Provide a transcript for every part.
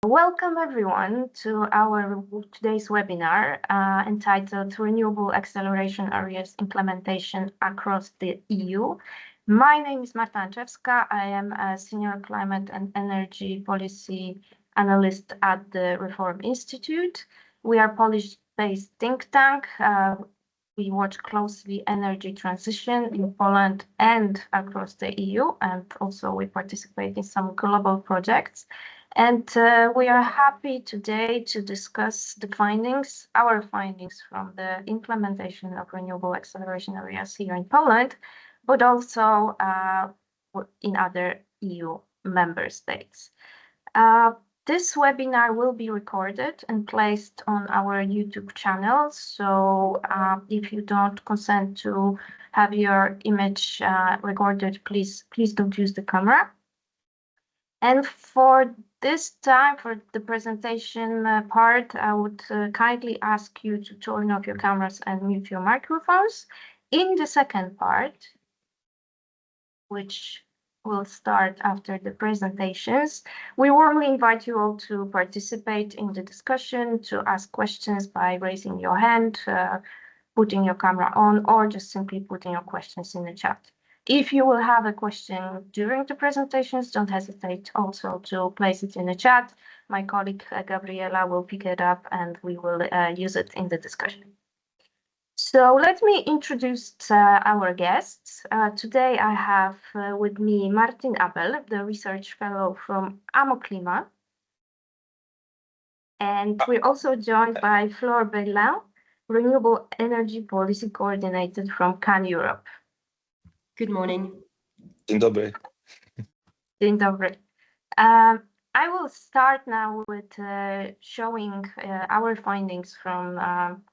Welcome everyone to our today's webinar entitled Renewable Acceleration Areas Implementation Across the EU. My name is Marta Anczewska. I am a Senior Climate and Energy Policy Analyst at the Reform-Institut. We are a Polish-based think tank. We watch closely energy transition in Poland and across the EU, and also we participate in some global projects. And we are happy today to discuss our findings from the implementation of renewable acceleration areas here in Poland, but also in other EU member states. This webinar will be recorded and placed on our YouTube channel. So if you don't consent to have your image recorded, please don't use the camera. And for this time, for the presentation part, I would kindly ask you to turn off your cameras and mute your microphones. In the second part, which will start after the presentations, we warmly invite you all to participate in the discussion, to ask questions by raising your hand, putting your camera on, or just simply putting your questions in the chat. If you will have a question during the presentations, don't hesitate also to place it in the chat. My colleague Gabriela will pick it up and we will use it in the discussion. So let me introduce our guests. Today I have with me Martin Abel, the research fellow from klima. And we're also joined by Flore Belin, Renewable Energy Policy Coordinator from CAN Europe. Good morning. Dzień dobry. Dzień dobry. I will start now with showing our findings from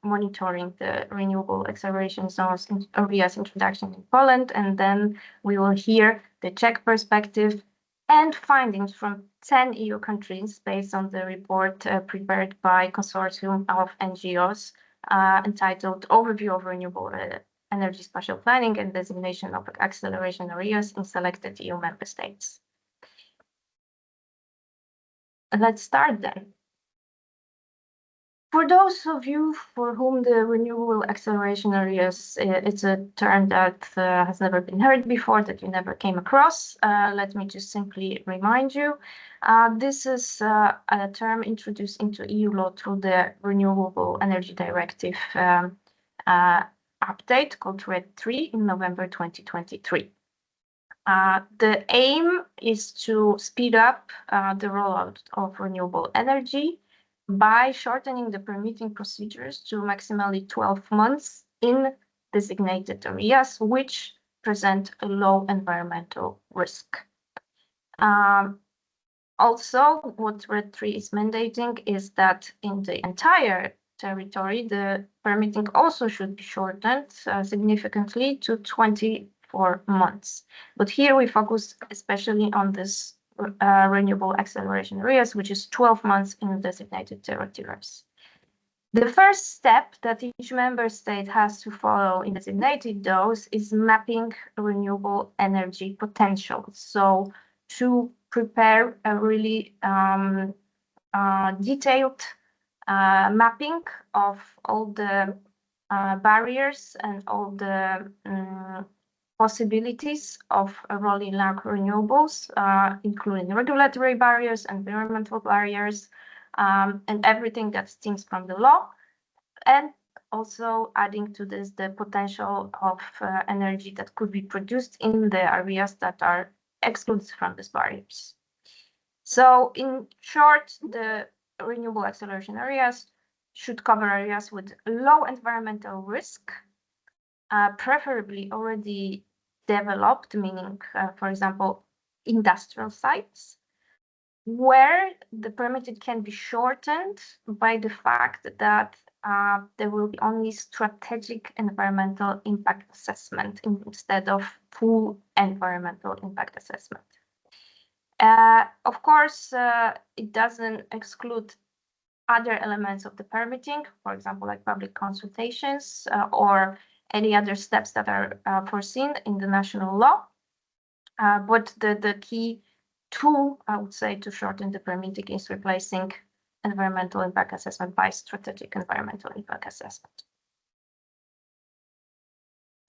monitoring the renewable acceleration zones areas introduction in Poland, and then we will hear the Czech perspective and findings from 10 EU countries based on the report prepared by a consortium of NGOs entitled Overview of Renewable Energy Spatial Planning and Designation of Acceleration Areas in Selected EU Member States. Let's start then. For those of you for whom the renewable acceleration areas, it's a term that has never been heard before, that you never came across, let me just simply remind you. This is a term introduced into EU law through the Renewable Energy Directive update called RED III in November 2023. The aim is to speed up the rollout of renewable energy by shortening the permitting procedures to maximally 12 months in designated areas which present a low environmental risk. Also, what RED III is mandating is that in the entire territory, the permitting also should be shortened significantly to 24 months. But here we focus especially on this renewable acceleration areas, which is 12 months in designated territories. The first step that each member state has to follow in designating those is mapping renewable energy potential. So to prepare a really detailed mapping of all the barriers and all the possibilities of rolling out renewables, including regulatory barriers, environmental barriers, and everything that stems from the law, and also adding to this the potential of energy that could be produced in the areas that are excluded from these barriers. So in short, the renewable acceleration areas should cover areas with low environmental risk, preferably already developed, meaning, for example, industrial sites, where the permitted can be shortened by the fact that there will be only strategic environmental impact assessment instead of full environmental impact assessment. Of course, it doesn't exclude other elements of the permitting, for example, like public consultations or any other steps that are foreseen in the national law. But the key tool, I would say, to shorten the permitting is replacing environmental impact assessment by strategic environmental impact assessment.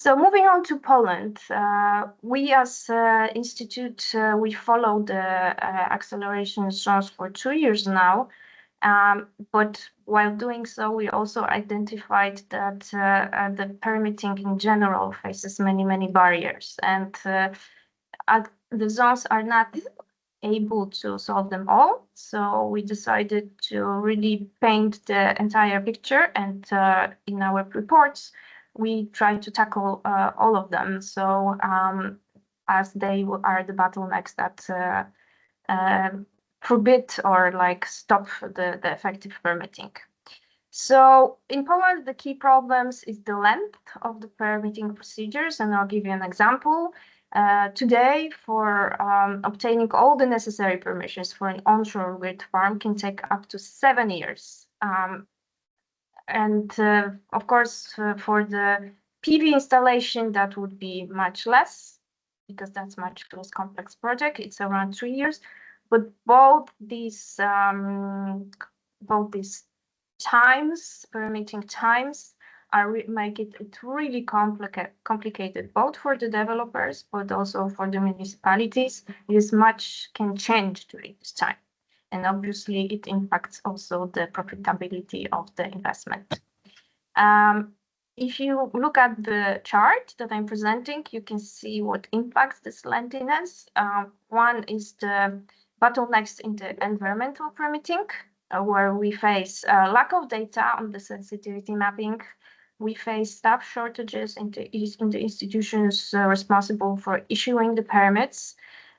So moving on to Poland, we as Institute, we follow the acceleration zones for 2 years now. But while doing so, we also identified that the permitting in general faces many barriers, and the zones are not able to solve them all. So we decided to really paint the entire picture, and in our reports, we try to tackle all of them. So as they are the bottlenecks that forbid or like stop the effective permitting. So in Poland, the key problems is the length of the permitting procedures, and I'll give you an example. Today, for obtaining all the necessary permissions for an onshore wind farm can take up to 7 years. And of course, for the PV installation, that would be much less, because that's much less complex project. It's around 3 years. But both these times, permitting times, make it really complicated, both for the developers, but also for the municipalities. This much can change during this time. And obviously, it impacts also the profitability of the investment. If you look at the chart that I'm presenting, you can see what impacts this lengthiness. One is the bottlenecks in the environmental permitting, where we face lack of data on the sensitivity mapping. We face staff shortages in the institutions responsible for issuing the permits,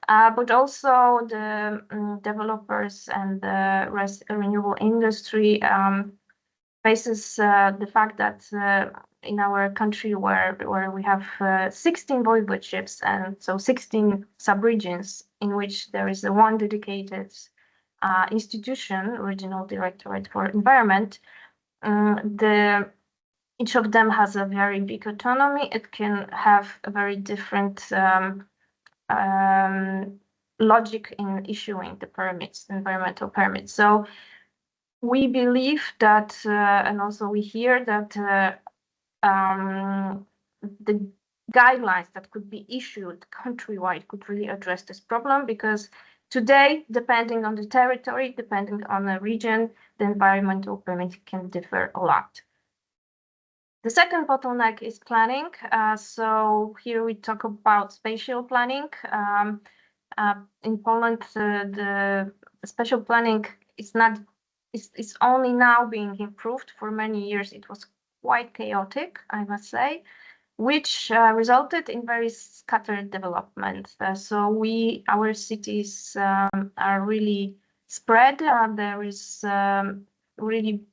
but also the developers and the renewable industry faces the fact that in our country, where we have 16 voivodeships, and so 16 subregions in which there is one dedicated institution, Regional Directorate for Environment, each of them has a very big autonomy. It can have a very different logic in issuing the permits, environmental permits. So we believe that, and also we hear that the guidelines that could be issued countrywide could really address this problem, because today, depending on the territory, depending on the region, the environmental permit can differ a lot. The second bottleneck is planning. So here we talk about spatial planning. In Poland, the spatial planning is only now being improved. For many years, it was quite chaotic, I must say, which resulted in very scattered development. So our cities are really spread. There is really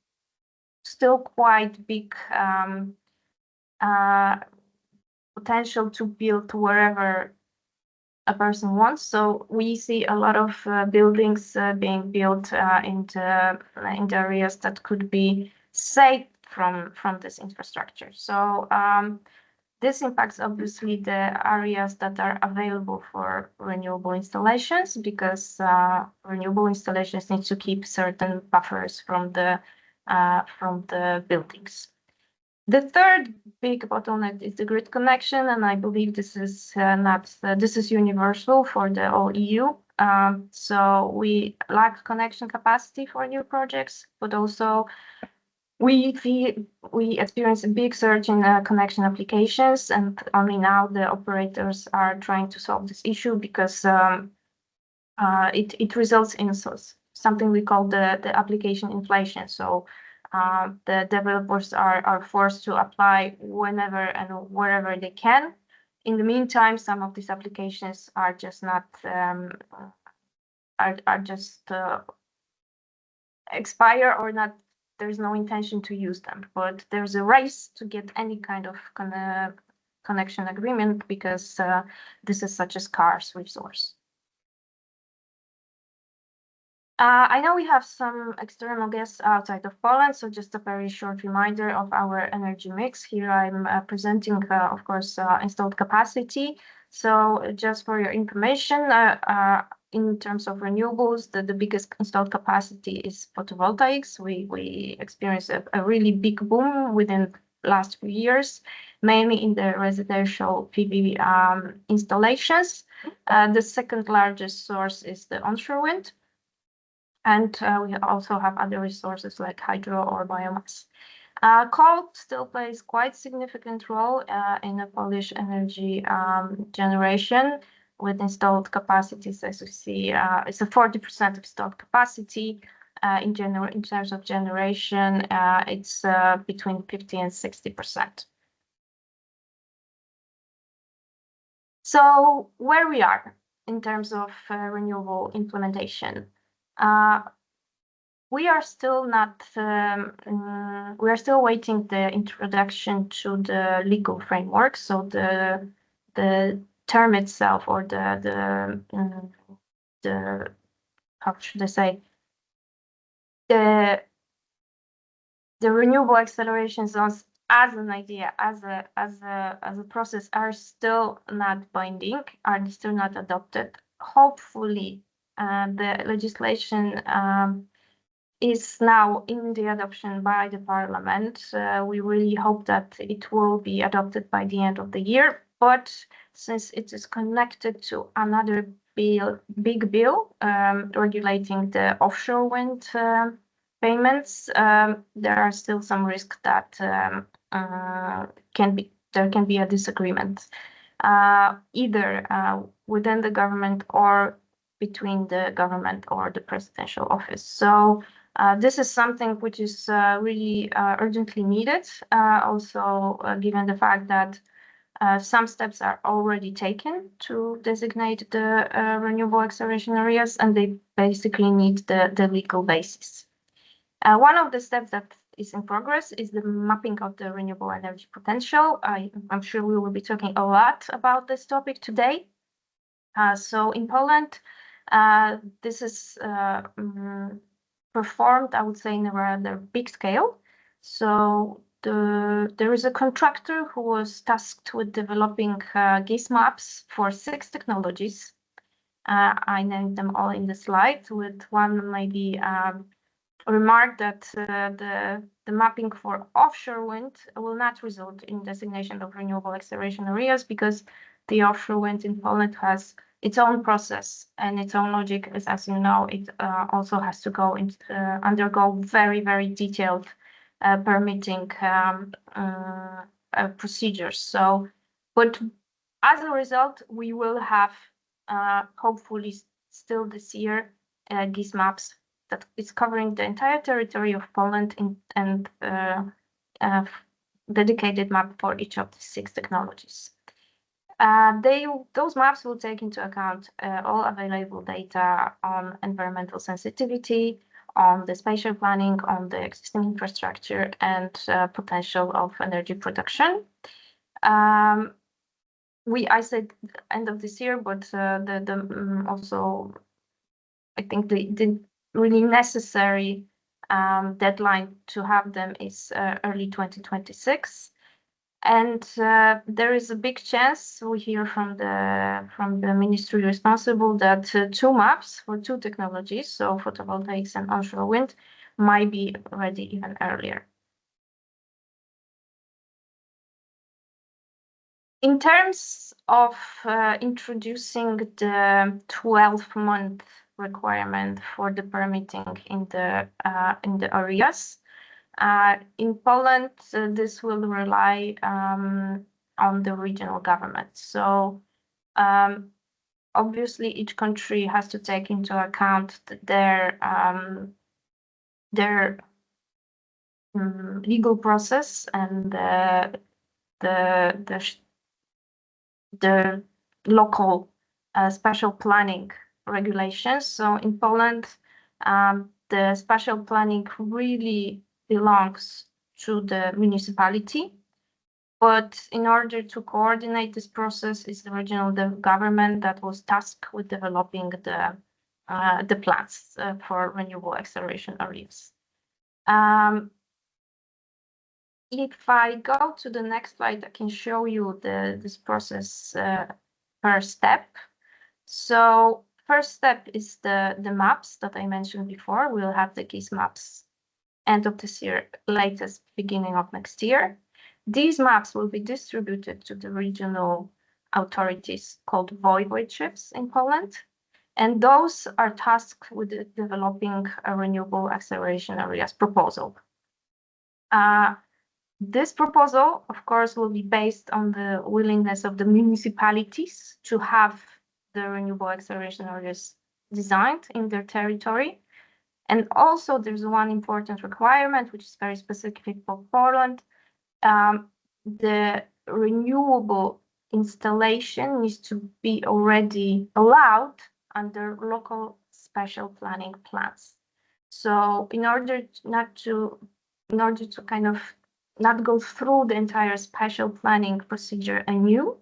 still quite big potential to build wherever a person wants. So we see a lot of buildings being built in the areas that could be safe from this infrastructure. So this impacts obviously the areas that are available for renewable installations, because renewable installations need to keep certain buffers from the buildings. The third big bottleneck is the grid connection, and I believe this is this is universal for the whole EU. So we lack connection capacity for new projects, but also we experience a big surge in connection applications, and only now the operators are trying to solve this issue, because it results in something we call the application inflation. So the developers are forced to apply whenever and wherever they can. In the meantime, some of these applications are just not expire, or not. There's no intention to use them, but there's a race to get any kind of connection agreement, because this is such a scarce resource. I know we have some external guests outside of Poland, so just a very short reminder of our energy mix. Here I'm presenting, of course, installed capacity. So just for your information, in terms of renewables, the biggest installed capacity is photovoltaics. We experienced a really big boom within last few years, mainly in the residential PV installations. The second largest source is the onshore wind. And we also have other resources like hydro or biomass. Coal still plays quite significant role in the Polish energy generation, with installed capacities, as you see, it's a 40% of installed capacity. In terms of generation, it's between 50 and 60%. So where we are in terms of renewable implementation. We are still not. We are still waiting the introduction to the legal framework. So the term itself, or the how should I say, the renewable acceleration zones as an idea, as a process, are still not binding, are still not adopted. Hopefully, the legislation is now in the adoption by the Parliament. We really hope that it will be adopted by the end of the year. But since it is connected to another big bill regulating the offshore wind payments, there are still some risks that there can be a disagreement, either within the government or between the government or the presidential office. So this is something which is really urgently needed, also given the fact that some steps are already taken to designate the renewable acceleration areas, and they basically need the legal basis. One of the steps that is in progress is the mapping of the renewable energy potential. I'm sure we will be talking a lot about this topic today. So in Poland, this is performed, I would say, in a rather big scale. So there is a contractor who was tasked with developing GIS maps for 6 technologies. I named them all in the slide, with one maybe remark that the mapping for offshore wind will not result in designation of renewable acceleration areas, because the offshore wind in Poland has its own process and its own logic. As you know, it also has to go into undergo very, very detailed permitting procedures. So, but as a result, we will have hopefully still this year GIS maps that is covering the entire territory of Poland and dedicated map for each of the 6 technologies. Those maps will take into account all available data on environmental sensitivity, on the spatial planning, on the existing infrastructure, and potential of energy production. I said end of this year, but also I think the really necessary deadline to have them is early 2026. And there is a big chance, we hear from the ministry responsible, that 2 maps for 2 technologies, so photovoltaics and onshore wind, might be ready even earlier. In terms of introducing the 12-month requirement for the permitting in the areas, in Poland, this will rely on the regional government. So obviously, each country has to take into account their legal process and the local spatial planning regulations. So in Poland, the spatial planning really belongs to the municipality, but in order to coordinate this process, is the regional government that was tasked with developing the plans for renewable acceleration areas. If I go to the next slide, I can show you this process per step. So first step is the maps that I mentioned before. We'll have the GIS maps end of this year, latest beginning of next year. These maps will be distributed to the regional authorities called voivodeships in Poland, and those are tasked with developing a renewable acceleration areas proposal. This proposal, of course, will be based on the willingness of the municipalities to have the renewable acceleration areas designed in their territory. And also there's one important requirement, which is very specific for Poland. The renewable installation needs to be already allowed under local special planning plans. So in order to kind of not go through the entire special planning procedure anew,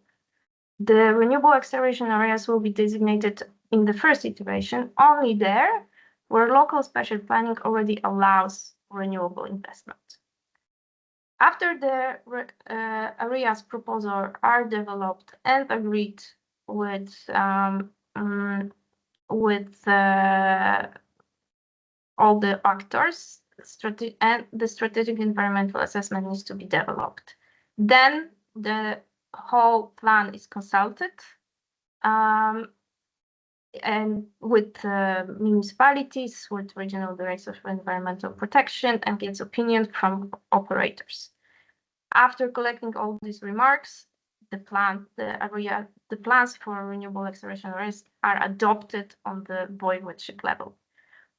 the renewable acceleration areas will be designated in the first iteration only there where local special planning already allows renewable investment. After the areas proposal are developed and agreed with all the actors, and the strategic environmental assessment needs to be developed. Then the whole plan is consulted and with municipalities, with regional directors for environmental protection, and gets opinion from operators. After collecting all these remarks, the plans for renewable acceleration areas are adopted on the voivodeship level.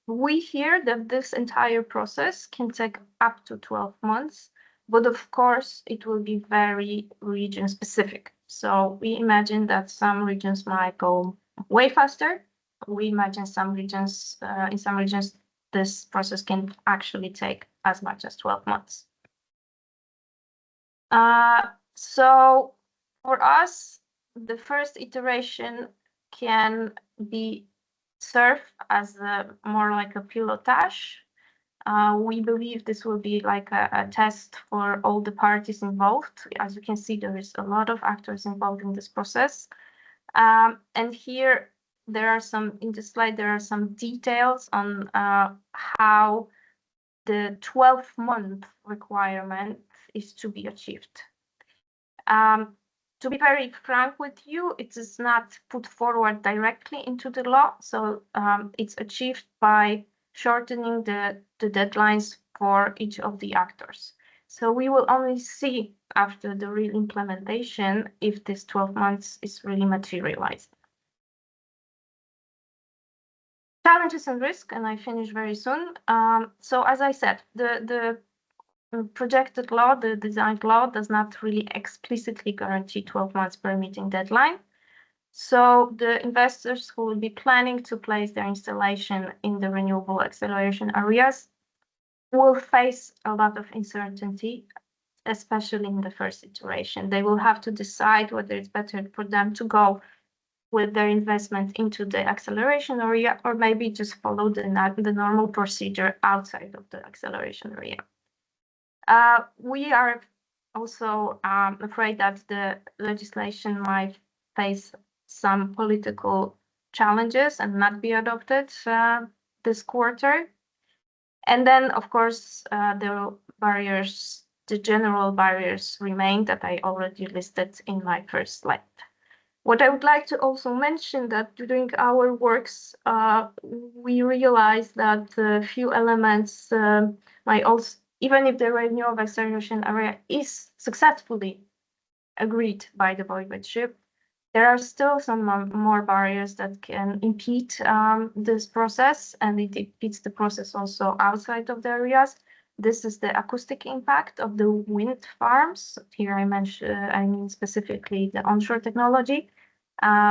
We hear that this entire process can take up to 12 months, but of course it will be very region specific. So we imagine that some regions might go way faster. We imagine some regions, in some regions, this process can actually take as much as 12 months. So for us, the first iteration can be served as more like a pilotage. We believe this will be like a test for all the parties involved. As you can see, there is a lot of actors involved in this process. And here there are some, in the slide, there are some details on how the 12-month requirement is to be achieved. To be very frank with you, it is not put forward directly into the law. So it's achieved by shortening the deadlines for each of the actors. So we will only see after the real implementation if this 12 months is really materialized. Challenges and risk, and I finish very soon. So as I said, the projected law, the designed law, does not really explicitly guarantee 12 months permitting deadline. So the investors who will be planning to place their installation in the renewable acceleration areas will face a lot of uncertainty, especially in the first iteration. They will have to decide whether it's better for them to go with their investment into the acceleration area or maybe just follow the normal procedure outside of the acceleration area. We are also afraid that the legislation might face some political challenges and not be adopted this quarter. And then, of course, the general barriers remain that I already listed in my first slide. What I would like to also mention that during our works, we realized that a few elements might also, even if the renewable acceleration area is successfully agreed by the voivodeship, there are still some more barriers that can impede this process, and it impedes the process also outside of the areas. This is the acoustic impact of the wind farms. Here I mean specifically the onshore technology,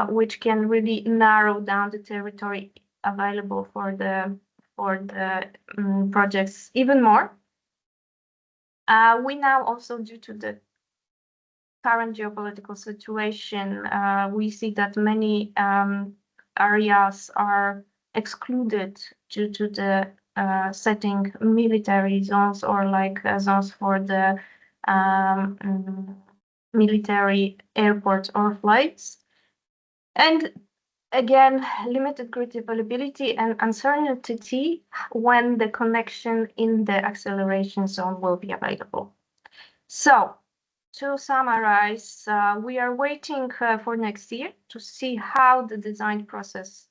which can really narrow down the territory available for the projects even more. We now also, due to the current geopolitical situation, we see that many areas are excluded due to the setting military zones or like zones for the military airports or flights. And again, limited grid availability and uncertainty when the connection in the acceleration zone will be available. So, to summarize, we are waiting for next year to see how the design process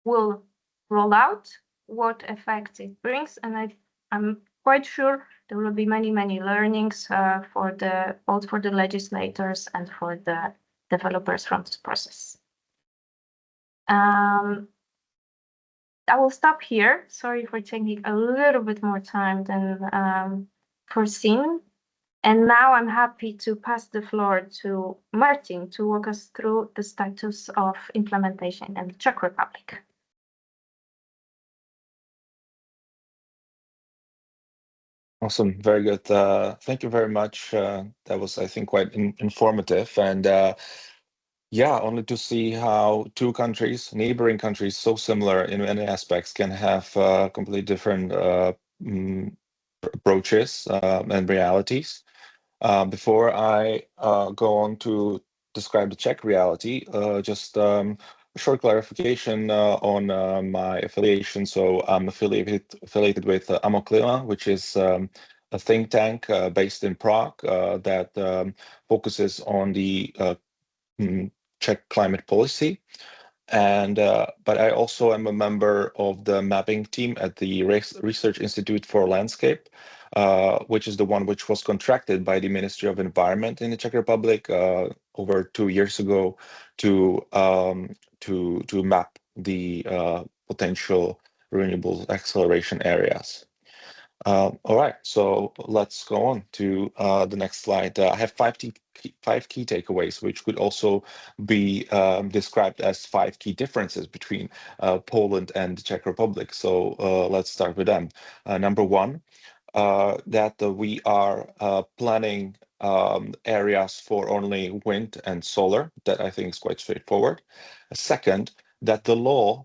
will roll out, what effects it brings, and I'm quite sure there will be many learnings both for the legislators and for the developers from this process. I will stop here. Sorry for taking a little bit more time than foreseen. And now I'm happy to pass the floor to Martin to walk us through the status of implementation in the Czech Republic. Awesome, very good. Thank you very much. That was, I think, quite informative. And yeah, only to see how two countries, neighboring countries, so similar in many aspects, can have completely different approaches and realities. Before I go on to describe the Czech reality, just a short clarification on my affiliation. So I'm affiliated with Klima, which is a think tank based in Prague that focuses on the Czech climate policy. And but I also am a member of the mapping team at the Research Institute for Landscape, which is the one which was contracted by the Ministry of Environment in the Czech Republic over 2 years ago to map the potential renewable acceleration areas. All right, so let's go on to the next slide. I have five key takeaways, which could also be described as 5 key differences between Poland and the Czech Republic. So let's start with them. Number one, that we are planning areas for only wind and solar. That I think is quite straightforward. Second, that the law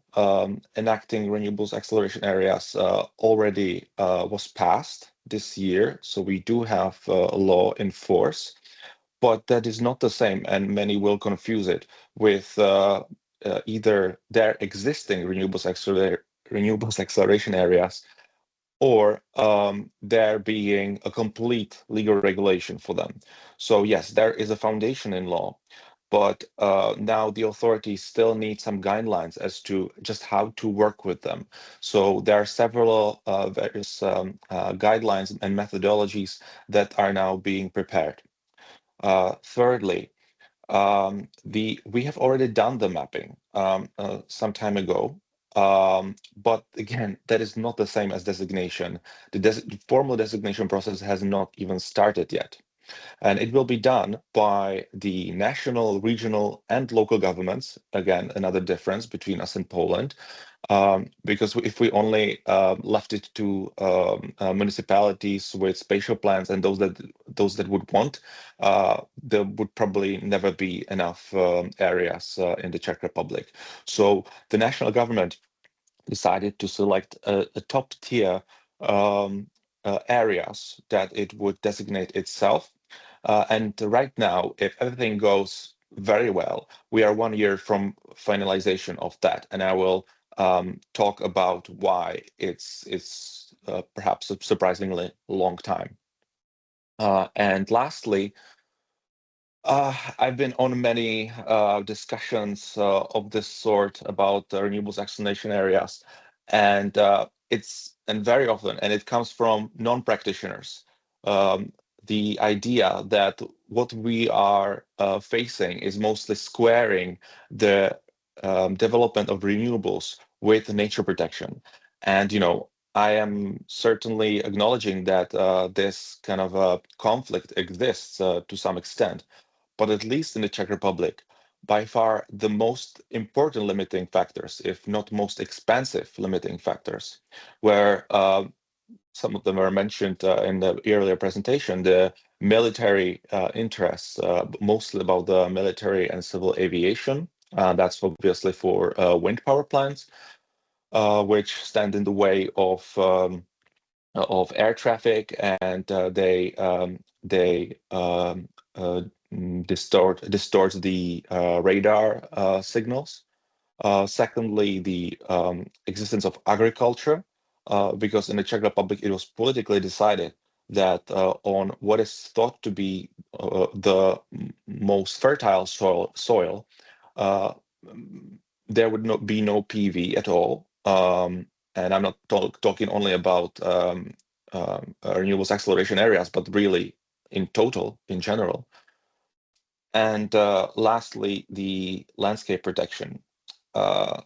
enacting renewables acceleration areas already was passed this year. So we do have a law in force, but that is not the same, and many will confuse it with either their existing renewables acceleration areas or there being a complete legal regulation for them. So yes, there is a foundation in law, but now the authorities still need some guidelines as to just how to work with them. So there are several various guidelines and methodologies that are now being prepared. Thirdly, we have already done the mapping some time ago, but again, that is not the same as designation. The formal designation process has not even started yet. And it will be done by the national, regional, and local governments. Again, another difference between us and Poland, because if we only left it to municipalities with spatial plans and those that would want, there would probably never be enough areas in the Czech Republic. So the national government decided to select a top tier areas that it would designate itself. And right now, if everything goes very well, we are 1 year from finalization of that. And I will talk about why it's perhaps a surprisingly long time. And lastly, I've been on many discussions of this sort about renewables acceleration areas, and very often, and it comes from non-practitioners. The idea that what we are facing is mostly squaring the development of renewables with nature protection, and I am certainly acknowledging that this kind of conflict exists to some extent. But at least in the Czech Republic, by far the most important limiting factors, if not most expensive limiting factors, where some of them were mentioned in the earlier presentation, the military interests, mostly about the military and civil aviation. That's obviously for wind power plants, which stand in the way of air traffic, and they distort the radar signals. Secondly, the existence of agriculture, because in the Czech Republic it was politically decided that on what is thought to be the most fertile soil, there would not be no PV at all. And I'm not talking only about renewables acceleration areas, but really in total, in general. And lastly, the landscape protection,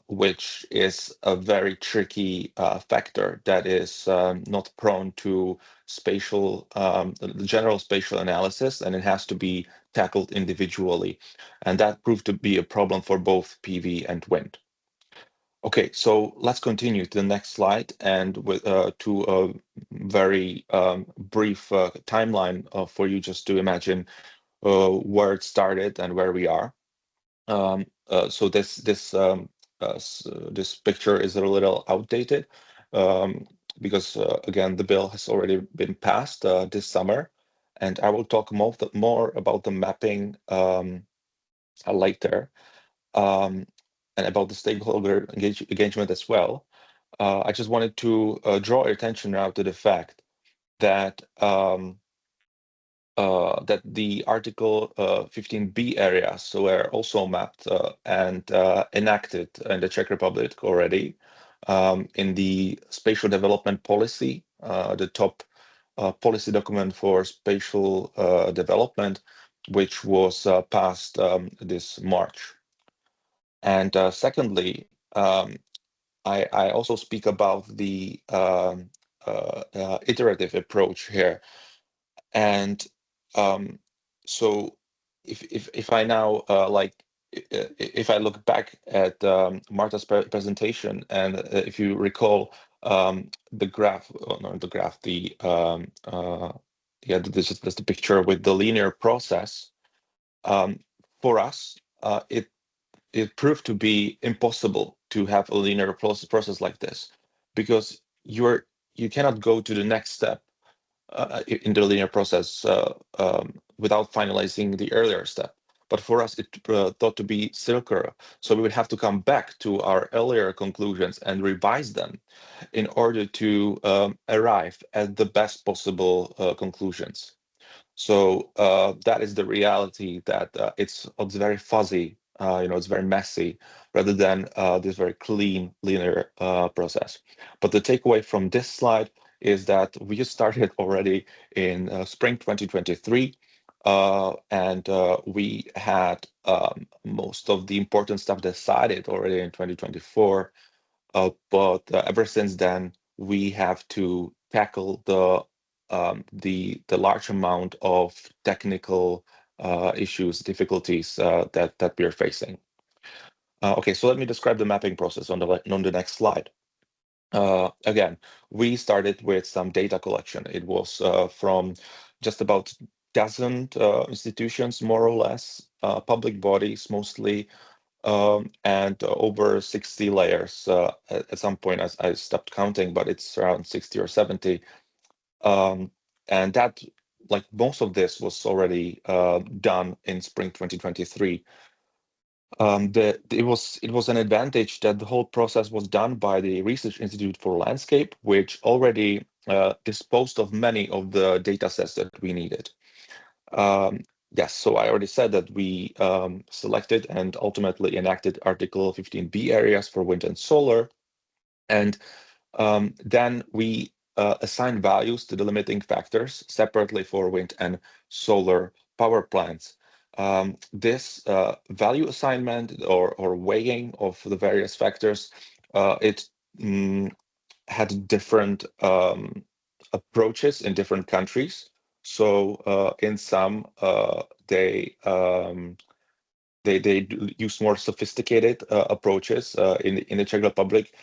which is a very tricky factor that is not prone to spatial, general spatial analysis, and it has to be tackled individually. And that proved to be a problem for both PV and wind. Okay, so let's continue to the next slide, and with to a very brief timeline for you just to imagine where it started and where we are. So this picture is a little outdated because again the bill has already been passed this summer, and I will talk more about the mapping later, and about the stakeholder engagement as well. I just wanted to draw your attention now to the fact that that the Article 15B areas were also mapped and enacted in the Czech Republic already in the Spatial Development Policy, the top policy document for spatial development, which was passed this March. And secondly, I also speak about the iterative approach here. And so if I now if I look back at Marta's presentation, and if you recall the graph, not the graph, yeah, this is the picture with the linear process. For us, it proved to be impossible to have a linear process like this, because you cannot go to the next step in the linear process without finalizing the earlier step. But for us, it thought to be circular. So we would have to come back to our earlier conclusions and revise them in order to arrive at the best possible conclusions. So that is the reality, that it's very fuzzy, it's very messy, rather than this very clean linear process. But the takeaway from this slide is that we just started already in spring 2023, and we had most of the important stuff decided already in 2024. But ever since then, we have to tackle the large amount of technical issues, difficulties that we are facing. Okay, so let me describe the mapping process on the next slide. Again, we started with some data collection. It was from just about a dozen institutions, more or less, public bodies mostly, and over 60 layers. At some point, I stopped counting, but it's around 60 or 70. And that, like most of this, was already done in spring 2023. It was an advantage that the whole process was done by the Research Institute for Landscape, which already disposed of many of the data sets that we needed. Yes, so I already said that we selected and ultimately enacted Article 15B areas for wind and solar. And then we assign values to the limiting factors separately for wind and solar power plants. This value assignment or weighing of the various factors, it had different approaches in different countries. So in some, they use more sophisticated approaches. In the Czech Republic,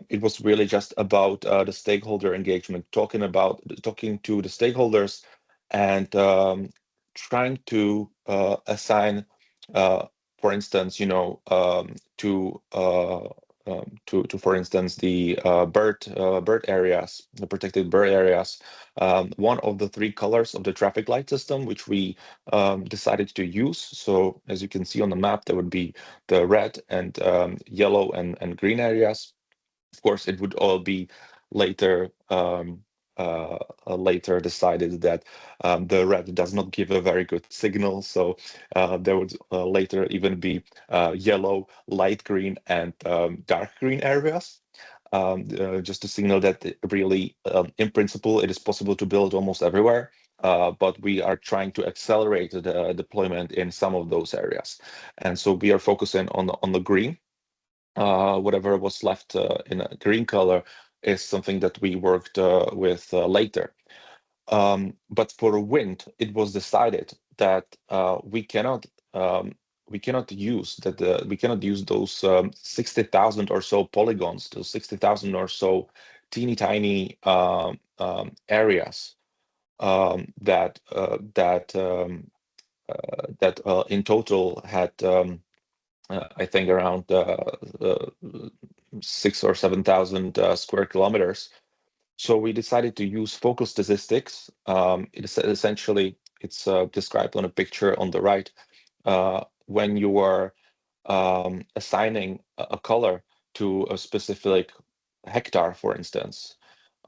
it was really just about the stakeholder engagement, talking to the stakeholders and trying to assign, for instance, to for instance, the bird areas, the protected bird areas, one of the three colors of the traffic light system, which we decided to use. So as you can see on the map, there would be the red and yellow and green areas. Of course, it would all be later later decided that the red does not give a very good signal. So there would later even be yellow, light green, and dark green areas. Just to signal that really, in principle, it is possible to build almost everywhere. But we are trying to accelerate the deployment in some of those areas. And so we are focusing on the green. Whatever was left in a green color is something that we worked with later. But for wind, it was decided that we cannot use those 60,000 or so polygons, those 60,000 or so teeny tiny areas that in total had I think around 6,000 or 7,000 square kilometers. So we decided to use focal statistics. It's described on a picture on the right. When you are assigning a color to a specific hectare, for instance,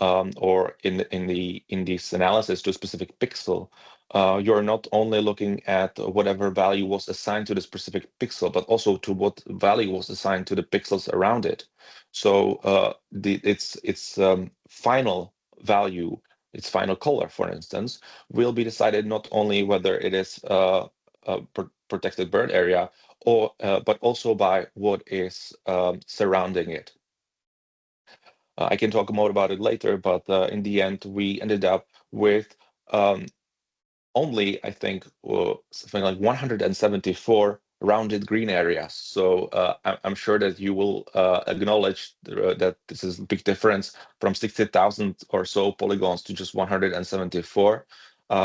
or in this analysis to a specific pixel, you're not only looking at whatever value was assigned to the specific pixel, but also to what value was assigned to the pixels around it. So its final value, its final color, for instance, will be decided not only whether it is a protected bird area, or but also by what is surrounding it. I can talk more about it later, but in the end, we ended up with only, I think, something like 174 rounded green areas. So I'm sure that you will acknowledge that this is a big difference from 60,000 or so polygons to just 174,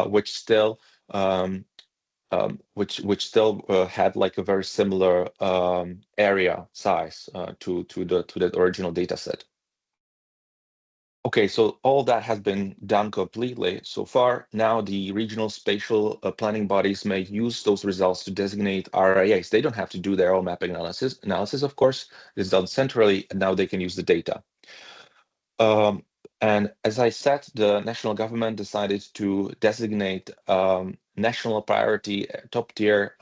which still had like a very similar area size to that original data set. Okay, so all that has been done completely so far. Now the regional spatial planning bodies may use those results to designate RAAs. They don't have to do their own mapping analysis, of course. It's done centrally, and now they can use the data. And as I said, the national government decided to designate national priority top tier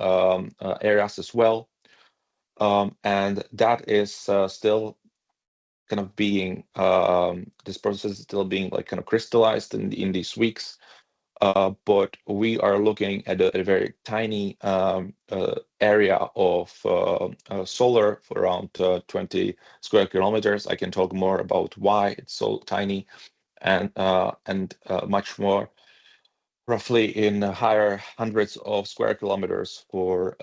areas as well. And that is still kind of being this process is still being like kind of crystallized in these weeks, but we are looking at a very tiny area of solar for around 20 square kilometers. I can talk more about why it's so tiny, and much more roughly in higher hundreds of square kilometers for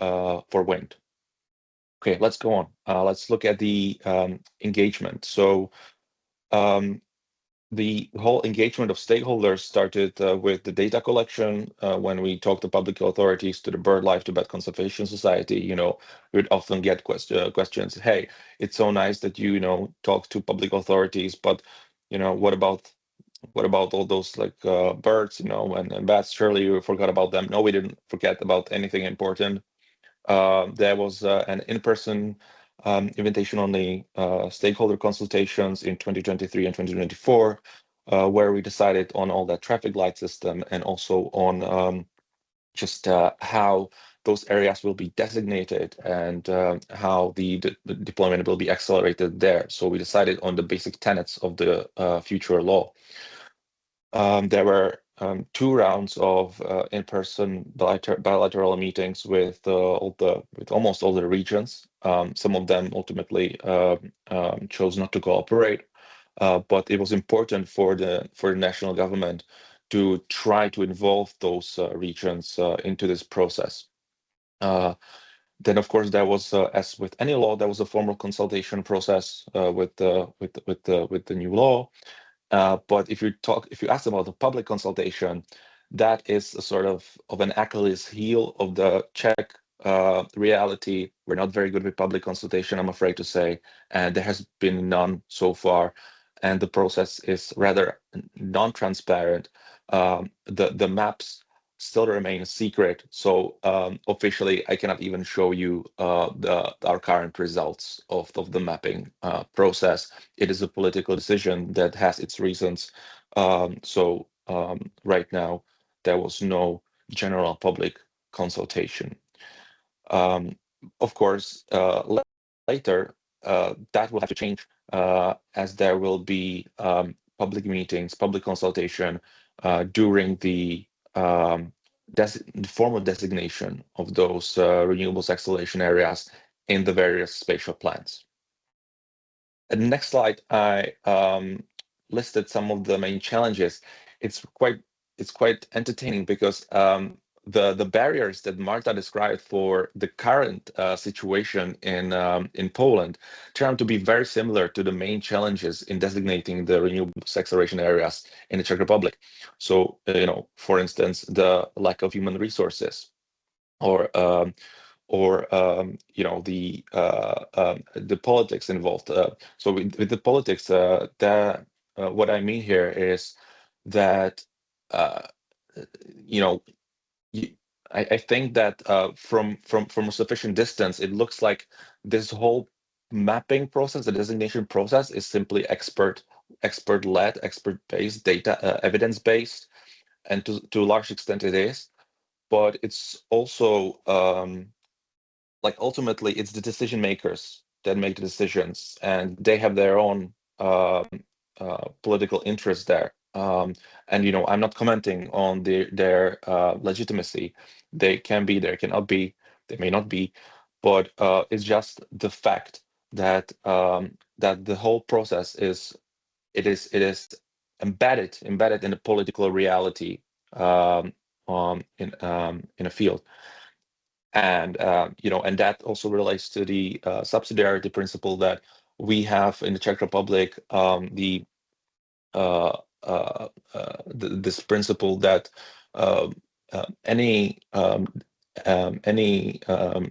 wind. Okay, let's go on. Let's look at the engagement. So the whole engagement of stakeholders started with the data collection. When we talk to public authorities, to the BirdLife, to Bat Conservation Society, we would often get questions. Hey, it's so nice that you talk to public authorities, but what about all those like birds, and bats? Surely you forgot about them. No, we didn't forget about anything important. There was an in-person invitation-only stakeholder consultations in 2023 and 2024, where we decided on all that traffic light system and also on just how those areas will be designated and how the deployment will be accelerated there. So we decided on the basic tenets of the future law. There were 2 rounds of in-person bilateral meetings with almost all the regions. Some of them ultimately chose not to cooperate, but it was important for the national government to try to involve those regions into this process. Then, of course, there was, as with any law, there was a formal consultation process with the new law. But if you ask about the public consultation, that is a sort of an Achilles heel of the Czech reality. We're not very good with public consultation, I'm afraid to say, and there has been none so far, and the process is rather non-transparent. The maps still remain secret, so officially I cannot even show you our current results of the mapping process. It is a political decision that has its reasons. So right now there was no general public consultation. Of course, later that will have to change as there will be public meetings, public consultation during the formal designation of those renewables acceleration areas in the various spatial plans. At the next slide, I listed some of the main challenges. It's quite entertaining because the barriers that Marta described for the current situation in Poland turn out to be very similar to the main challenges in designating the renewables acceleration areas in the Czech Republic. So, for instance, the lack of human resources, or the politics involved. So with the politics, what I mean here is that I think that from a sufficient distance, it looks like this whole mapping process, the designation process, is simply expert-led, expert-based, data evidence-based, and to a large extent it is. But it's also like ultimately it's the decision makers that make the decisions, and they have their own political interests there. And I'm not commenting on their legitimacy. They can be, they cannot be, they may not be, but it's just the fact that that the whole process is embedded in a political reality in a field. And and that also relates to the subsidiarity principle that we have in the Czech Republic. This principle that any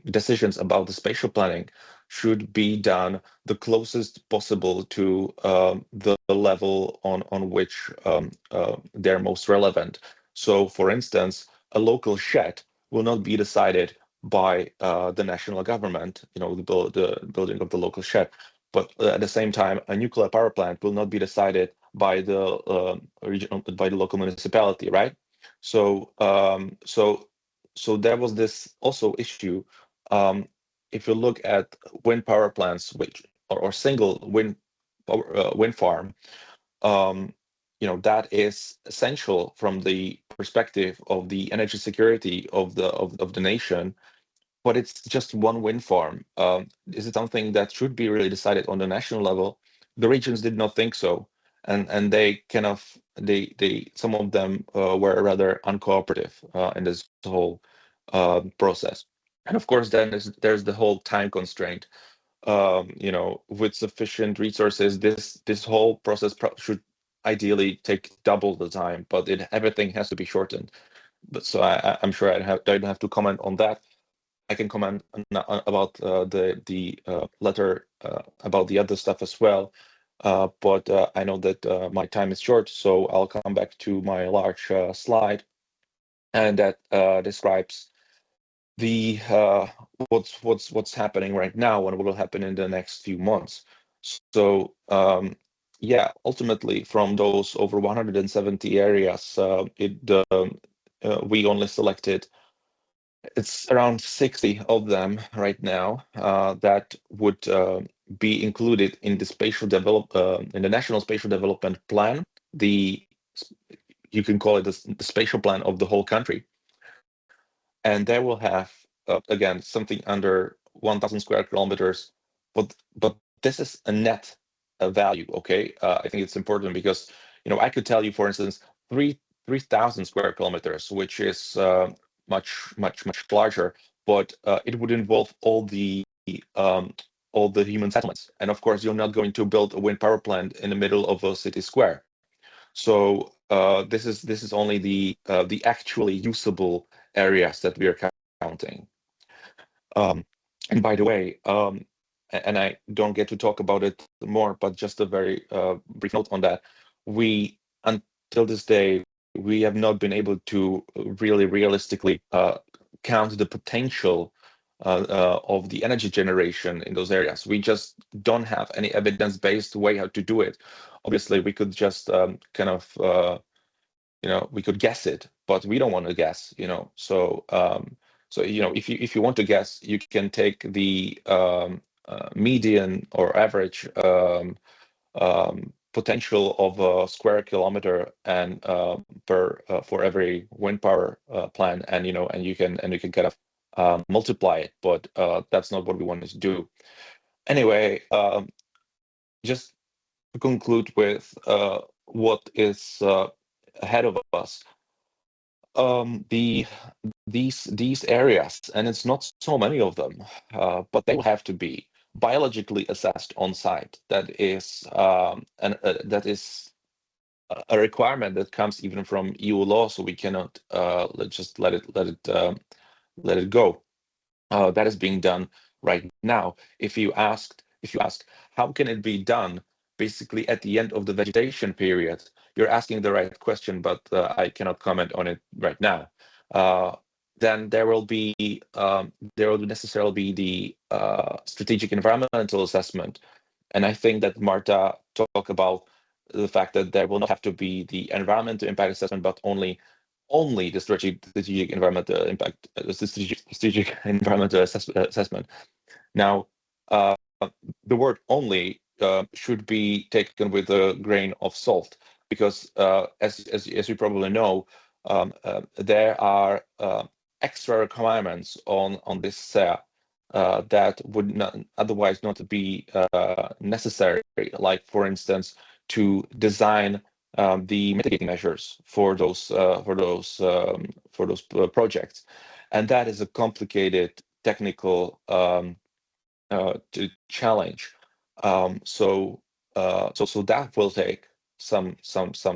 decisions about the spatial planning should be done the closest possible to the level on which they're most relevant. So, for instance, a local shed will not be decided by the national government, the building of the local shed. But at the same time, a nuclear power plant will not be decided by the local municipality, right? So so there was this also issue. If you look at wind power plants, or single wind farm, that is essential from the perspective of the energy security of the nation. But it's just one wind farm. Is it something that should be really decided on the national level? The regions did not think so, and they some of them were rather uncooperative in this whole process. And of course, then there's the whole time constraint. With sufficient resources, this whole process should ideally take double the time, but everything has to be shortened. But so I'm sure I don't have to comment on that. I can comment about the letter about the other stuff as well, but I know that my time is short, so I'll come back to my large slide, and that describes the what's happening right now and what will happen in the next few months. So yeah, ultimately from those over 170 areas, we only selected. It's around 60 of them right now that would be included in the in the National Spatial Development Plan. You can call it the spatial plan of the whole country, and they will have again something under 1,000 square kilometers. But this is a net value. Okay, I think it's important because I could tell you, for instance, 3,000 square kilometers, which is much larger, but it would involve all the human settlements, and of course you're not going to build a wind power plant in the middle of a city square. So this is only the actually usable areas that we are counting. And by the way, and I don't get to talk about it more, but just a very brief note on that. We, until this day, we have not been able to really realistically count the potential of the energy generation in those areas. We just don't have any evidence-based way how to do it. Obviously, we could just kind of we could guess it, but we don't want to guess, So, if you want to guess, you can take the median or average potential of a square kilometer and for every wind power plant, and you can kind of multiply it, but that's not what we wanted to do. Anyway, just to conclude with what is ahead of us. These areas, and it's not so many of them, but they will have to be biologically assessed on site. That is a requirement that comes even from EU law, so we cannot just let it go. That is being done right now. If you ask, how can it be done? Basically, at the end of the vegetation period, you're asking the right question, but I cannot comment on it right now. Then there will necessarily be the strategic environmental assessment, and I think that Marta talked about the fact that there will not have to be the environmental impact assessment, but only the strategic environmental impact, strategic environmental assessment. Now, the word "only" should be taken with a grain of salt, because as you probably know, there are extra requirements on this SEA that would not otherwise not be necessary. Like, for instance, to design the mitigating measures for those projects, and that is a complicated technical challenge. So that will take some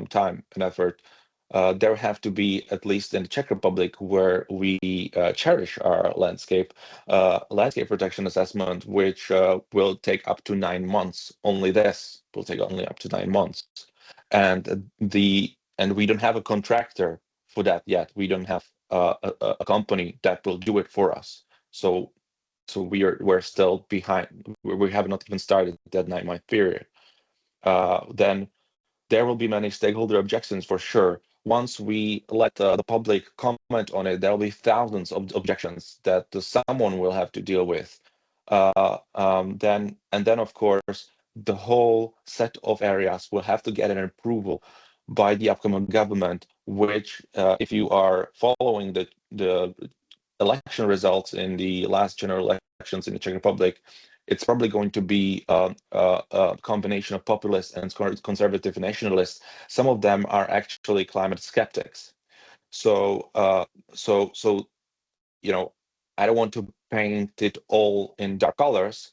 time and effort. There have to be, at least in the Czech Republic, where we cherish our landscape protection assessment, which will take up to 9 months. Only this will take only up to 9 months, and we don't have a contractor for that yet. We don't have a company that will do it for us. So we're still behind. We have not even started that 9-month period. Then there will be many stakeholder objections for sure. Once we let the public comment on it, there will be thousands of objections that someone will have to deal with. Then of course the whole set of areas will have to get an approval by the upcoming government, which if you are following the election results in the last general elections in the Czech Republic, it's probably going to be a combination of populists and conservative nationalists. Some of them are actually climate skeptics. So I don't want to paint it all in dark colors,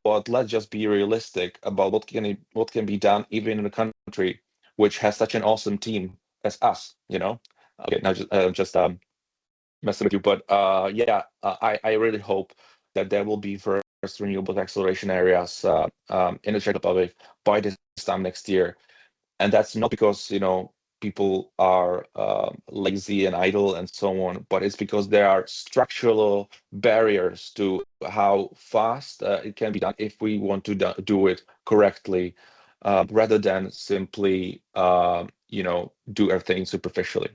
but let's just be realistic about what can be done even in a country which has such an awesome team as us. Okay, now just messing with you, but I really hope that there will be first renewable acceleration areas in the Czech Republic by this time next year, and that's not because people are lazy and idle and so on, but it's because there are structural barriers to how fast it can be done if we want to do it correctly, rather than simply do everything superficially.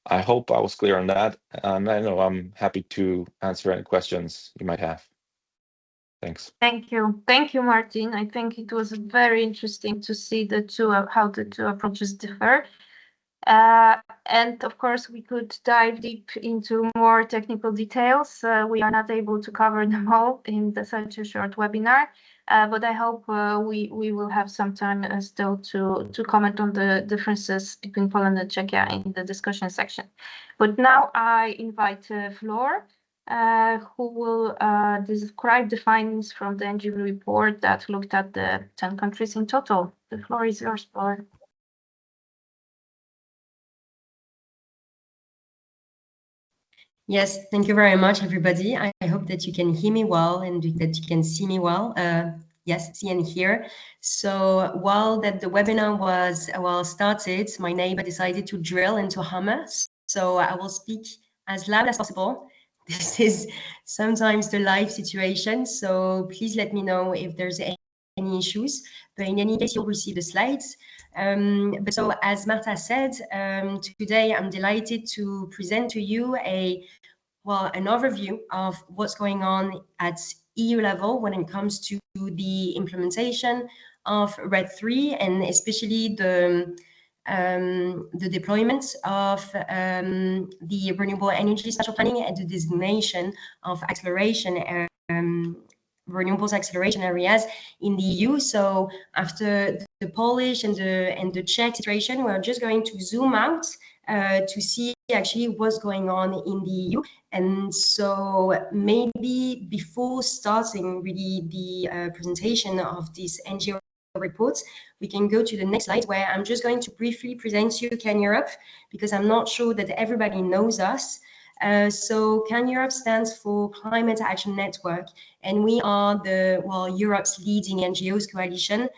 I hope I was clear on that, and I know I'm happy to answer any questions you might have. Thanks. Thank you, Martin. I think it was very interesting to see how the two approaches differ. And of course, we could dive deep into more technical details. We are not able to cover them all in such a short webinar, but I hope we will have some time still to comment on the differences between Poland and Czechia in the discussion section. But now I invite Flore, who will describe the findings from the NGV report that looked at the 10 countries in total. The floor is yours, Flore. Yes, thank you very much, everybody. I hope that you can hear me well and that you can see me well. Yes, see and hear. So while the webinar was started, my neighbor decided to drill into Hammer. So I will speak as loud as possible. This is sometimes the live situation. So please let me know if there's any issues. But in any case, you'll receive the slides. But so as Marta said, today I'm delighted to present to you an overview of what's going on at EU level when it comes to the implementation of RED III, and especially the deployment of the renewable energy spatial planning and the designation of renewables acceleration areas in the EU. So after the Polish and the Czech situation, we're just going to zoom out to see actually what's going on in the EU. And so maybe before starting really the presentation of this NGO reports, we can go to the next slide, where I'm just going to briefly present you CAN Europe, because I'm not sure that everybody knows us. So CAN Europe stands for Climate Action Network, and we are Europe's leading NGOs coalition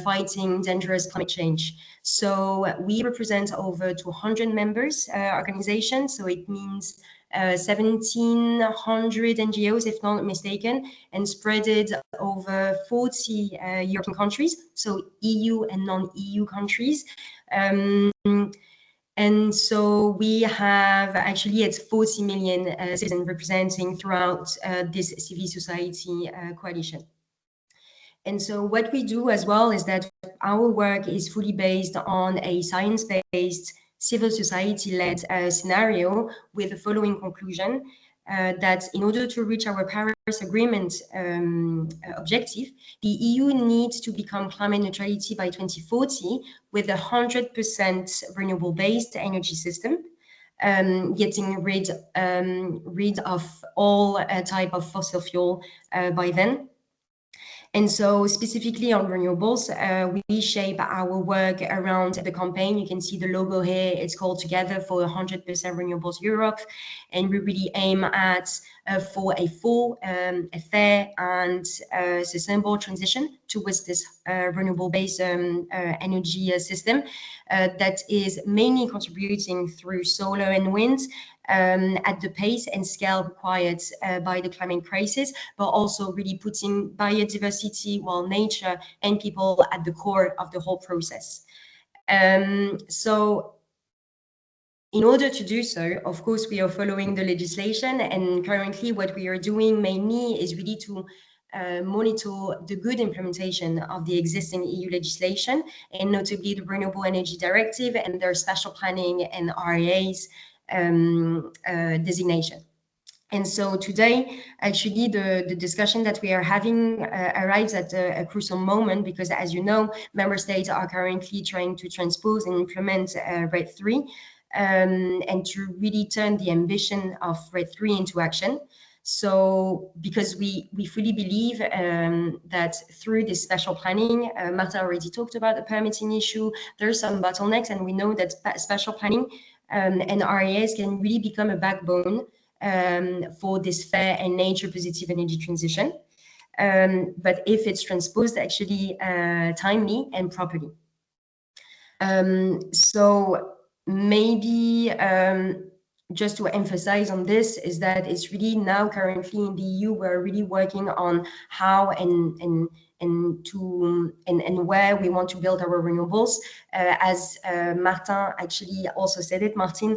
fighting dangerous climate change. So we represent over 200 members organizations, so it means 1,700 NGOs, if not mistaken, and spreaded over 40 European countries, so EU and non-EU countries. And so we have actually, it's 40 million citizens representing throughout this civil society coalition. And so what we do as well is that our work is fully based on a science-based civil society-led scenario, with the following conclusion, that in order to reach our Paris Agreement objective, the EU needs to become climate neutrality by 2040 with 100% renewable-based energy system, getting rid of all type of fossil fuel by then. And so specifically on renewables, we shape our work around the campaign. You can see the logo here. It's called Together for 100% Renewables Europe. And we really aim at for a full, a fair and sustainable transition towards this renewable-based energy system that is mainly contributing through solar and wind, at the pace and scale required by the climate crisis, but also really putting biodiversity, nature and people at the core of the whole process. So in order to do so, of course, we are following the legislation, and currently what we are doing mainly is really to monitor the good implementation of the existing EU legislation, and notably the Renewable Energy Directive and their spatial planning and RAAs designation. And so today, actually, the discussion that we are having arrives at a crucial moment, because, as you know, member states are currently trying to transpose and implement RED III, and to really turn the ambition of RED III into action. So, because we fully believe that through this spatial planning, Marta already talked about the permitting issue, there are some bottlenecks, and we know that spatial planning and RAAs can really become a backbone for this fair and nature positive energy transition. But if it's transposed actually timely and properly. So maybe just to emphasize on this is that it's really now currently in the EU, we're really working on how and where we want to build our renewables. As Martin actually also said it, Martin,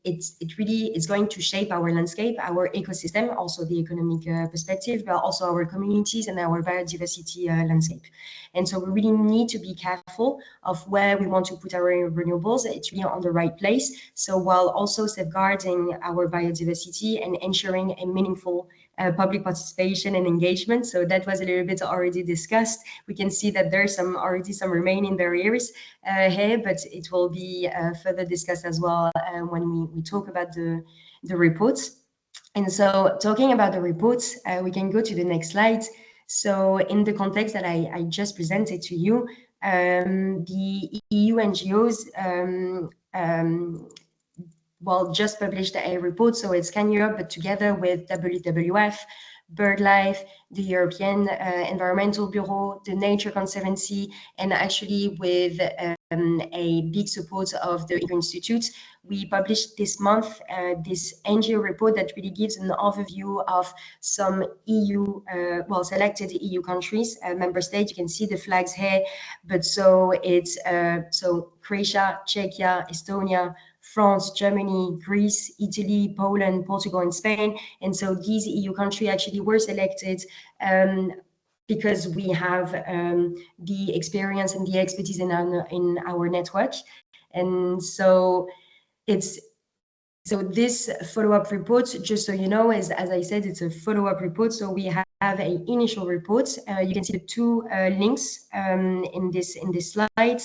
it's going to shape our landscape, our ecosystem, also the economic perspective, but also our communities and our biodiversity landscape. And so we really need to be careful of where we want to put our renewables. It's really on the right place. So while also safeguarding our biodiversity and ensuring a meaningful public participation and engagement. So that was a little bit already discussed. We can see that there's already some remaining barriers here, but it will be further discussed as well when we talk about the reports. And so talking about the reports, we can go to the next slide. So in the context that I just presented to you, the EU NGOs just published a report, so it's Can Europe, but together with WWF, BirdLife, the European Environmental Bureau, the Nature Conservancy, and actually with a big support of the Oeko-Institut, we published this month this NGO report that really gives an overview of some EU, selected EU countries, member states. You can see the flags here, but so it's Croatia, Czechia, Estonia, France, Germany, Greece, Italy, Poland, Portugal, and Spain. And so these EU countries actually were selected because we have the experience and the expertise in our network. And so this follow-up report, just so you know, is, as I said, it's a follow-up report. So we have an initial report. You can see the two links in this slide.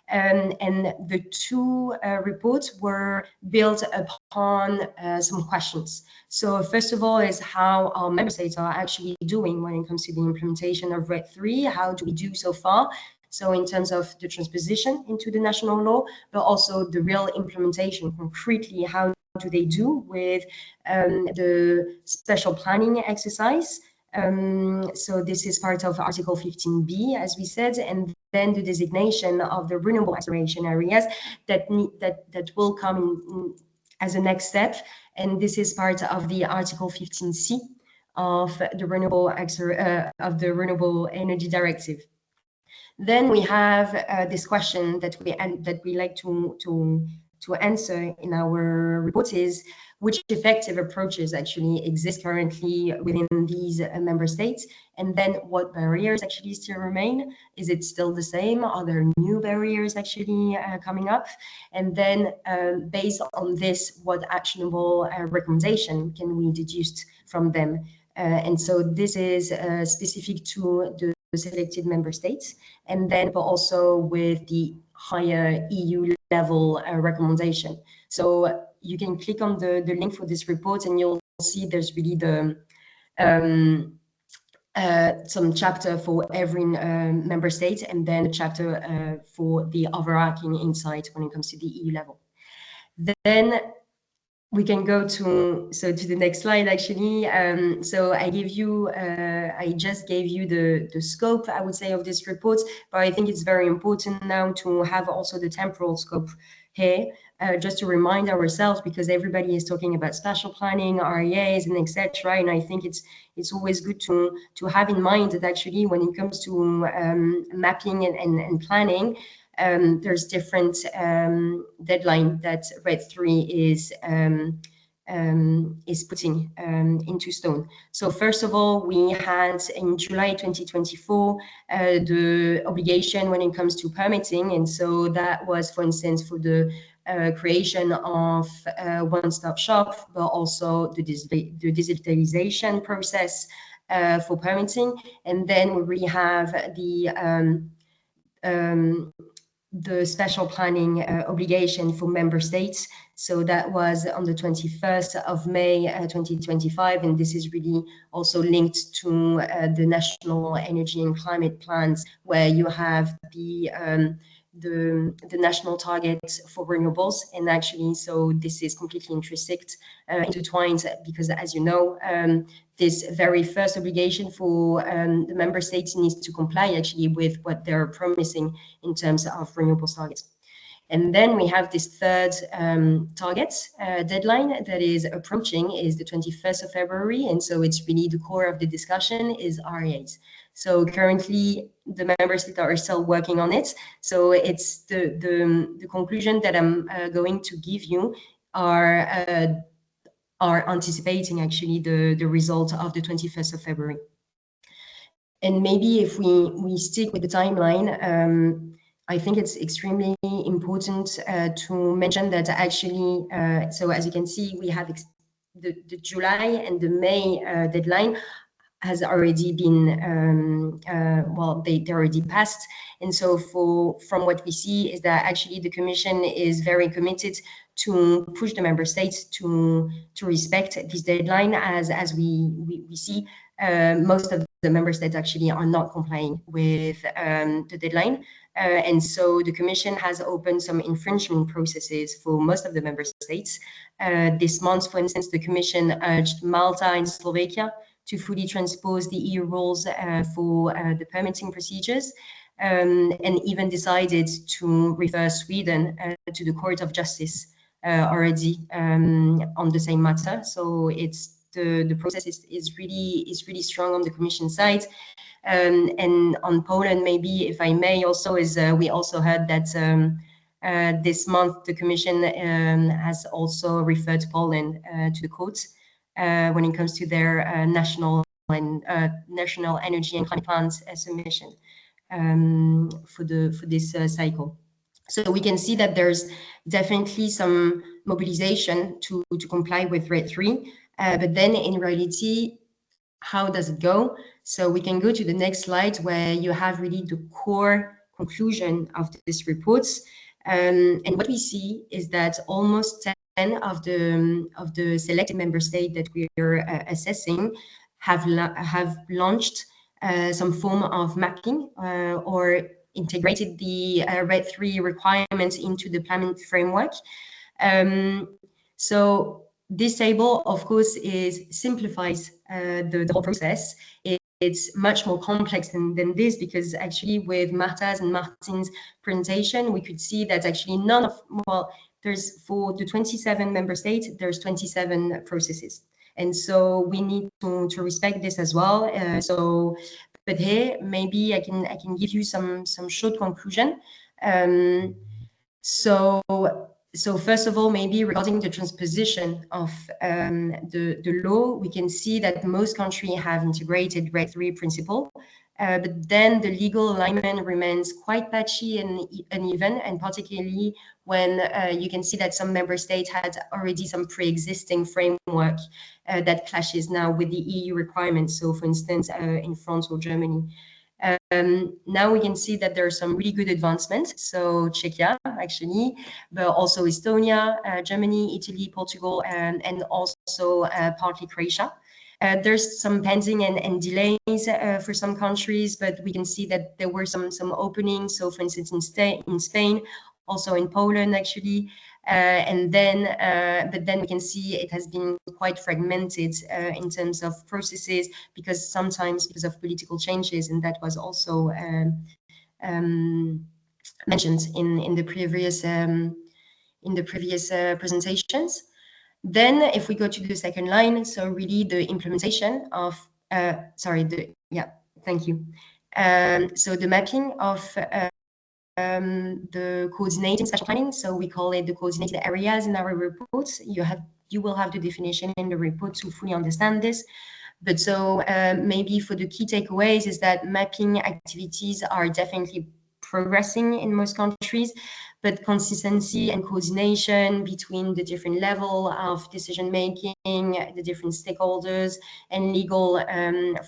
And the two reports were built upon some questions. So first of all is how our member states are actually doing when it comes to the implementation of RED III. How do we do so far? So in terms of the transposition into the national law, but also the real implementation concretely, how do they do with the special planning exercise? So this is part of Article 15b, as we said, and then the designation of the Renewable Acceleration Areas that will come in as a next step, and this is part of the Article 15c of the Renewable Energy Directive. Then we have this question that we like to answer in our report is which effective approaches actually exist currently within these member states, and then what barriers actually still remain. Is it still the same? Are there new barriers actually coming up? And then based on this, what actionable recommendation can we deduce from them? And so this is specific to the selected member states, and then but also with the higher EU level recommendation. So you can click on the link for this report, and you'll see there's really the some chapter for every member state, and then a chapter for the overarching insight when it comes to the EU level. Then we can go to the next slide actually. So I just gave you the scope, I would say, of this report, but I think it's very important now to have also the temporal scope here, just to remind ourselves, because everybody is talking about spatial planning, RAAs, and etc. And I think it's always good to have in mind that actually when it comes to mapping and planning, there's different deadline that RED III is putting into stone. So first of all, we had in July 2024 the obligation when it comes to permitting, and so that was, for instance, for the creation of a one-stop shop, but also the digitalization process for permitting. And then we really have the special planning obligation for member states. So that was on the 21st of May 2025, and this is really also linked to the national energy and climate plans, where you have the national targets for renewables. And actually, so this is completely intertwined, because as you know, this very first obligation for the member states needs to comply actually with what they're promising in terms of renewables targets. And then we have this third target deadline that is approaching, is the 21st of February. And so it's really the core of the discussion is RAAs. So currently the member states are still working on it. So it's the conclusion that I'm going to give you are anticipating actually the result of the 21st of February. And maybe if we stick with the timeline, I think it's extremely important to mention that actually, so as you can see, we have the July and the May deadline has already been, they already passed. And so from what we see is that actually the Commission is very committed to push the member states to respect this deadline, as we see most of the member states actually are not complying with the deadline. And so the Commission has opened some infringement processes for most of the member states. This month, for instance, the Commission urged Malta and Slovakia to fully transpose the EU rules for the permitting procedures, and even decided to refer Sweden to the Court of Justice already on the same matter. So it's the process is really strong on the Commission side. And on Poland, maybe if I may also, is we also heard that this month the Commission has also referred Poland to the court when it comes to their national energy and climate plans submission for this cycle. So we can see that there's definitely some mobilization to comply with RED 3, but then in reality, how does it go? So we can go to the next slide where you have really the core conclusion of this report. And what we see is that almost 10 of the selected member states that we are assessing have launched some form of mapping or integrated the RED 3 requirements into the planning framework. So this table, of course, simplifies the whole process. It's much more complex than this, because actually with Marta's and Martin's presentation, we could see that actually there's for the 27 member states, there's 27 processes. And so we need to respect this as well. But here, maybe I can give you some short conclusion. So first of all, maybe regarding the transposition of the law, we can see that most countries have integrated RED 3 principle, but then the legal alignment remains quite patchy and uneven, and particularly when you can see that some member states had already some pre-existing framework that clashes now with the EU requirements. So for instance, in France or Germany. Now we can see that there are some really good advancements. So Czechia, actually, but also Estonia, Germany, Italy, Portugal, and also partly Croatia. There's some pending and delays for some countries, but we can see that there were some openings. So for instance, in Spain, also in Poland, actually. But then we can see it has been quite fragmented in terms of processes, because sometimes because of political changes, and that was also mentioned in the previous presentations. Then if we go to the second line, so really the implementation of thank you. So the mapping of the coordinating spatial planning, so we call it the coordinated areas in our report. You will have the definition in the report to fully understand this. But so maybe for the key takeaways is that mapping activities are definitely progressing in most countries, but consistency and coordination between the different level of decision making, the different stakeholders, and legal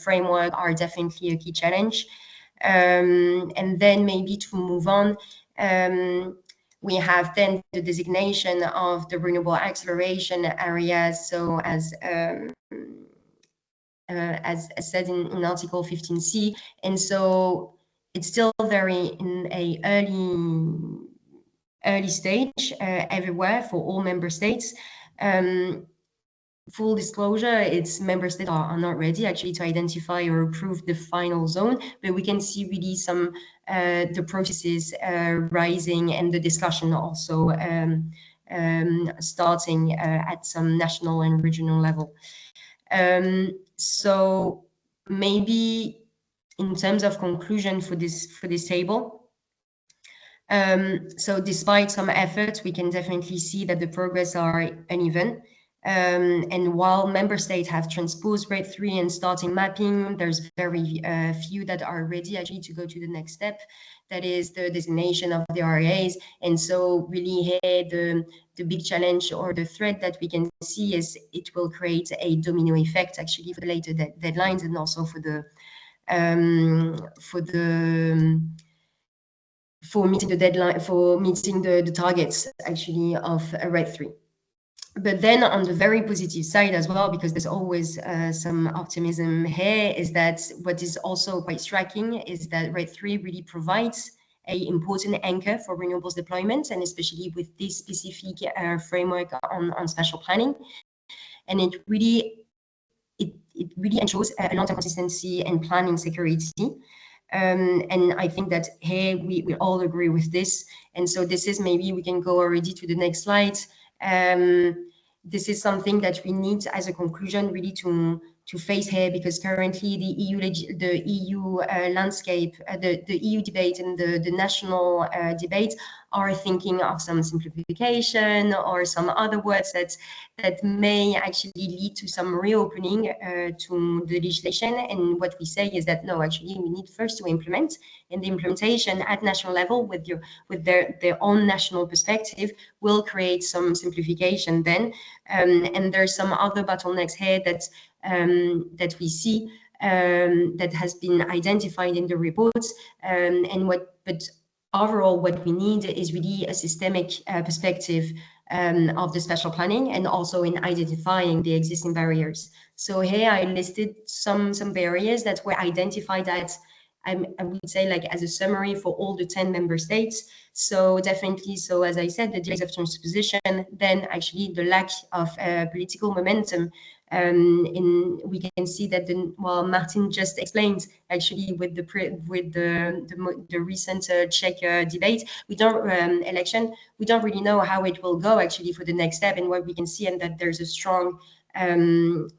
framework are definitely a key challenge. And then maybe to move on, we have then the designation of the renewable acceleration areas. So as said in Article 15C, and so it's still very in a early stage everywhere for all member states. Full disclosure, its member states are not ready actually to identify or approve the final zone, but we can see really some the processes rising, and the discussion also starting at some national and regional level. So maybe in terms of conclusion for this table, so despite some efforts, we can definitely see that the progress are uneven. And while member states have transposed RED 3 and starting mapping, there's very few that are ready actually to go to the next step, that is the designation of the RAAs. And so really here the big challenge or the threat that we can see is it will create a domino effect actually for the later deadlines, and also for meeting the deadline, for meeting the targets actually of RED 3. But then on the very positive side as well, because there's always some optimism here, is that what is also quite striking is that RED III really provides an important anchor for renewables deployment, and especially with this specific framework on spatial planning. And it really ensures a long-term consistency and planning security. And I think that here we all agree with this. And so this is, maybe we can go already to the next slide. This is something that we need as a conclusion really to face here, because currently the EU landscape, the EU debate and the national debate are thinking of some simplification or some other words that may actually lead to some reopening to the legislation. And what we say is that no, actually we need first to implement, and the implementation at national level with their own national perspective will create some simplification then. And there's some other bottlenecks here that we see that has been identified in the reports, but overall what we need is really a systemic perspective of the spatial planning, and also in identifying the existing barriers. So here I listed some barriers that were identified at, I would say, like as a summary for all the 10 member states. So definitely, so as I said, the delays of transposition, then actually the lack of political momentum. We can see that Martin just explained actually with the recent Czech debate, election, we don't really know how it will go actually for the next step, and what we can see, and that there's a strong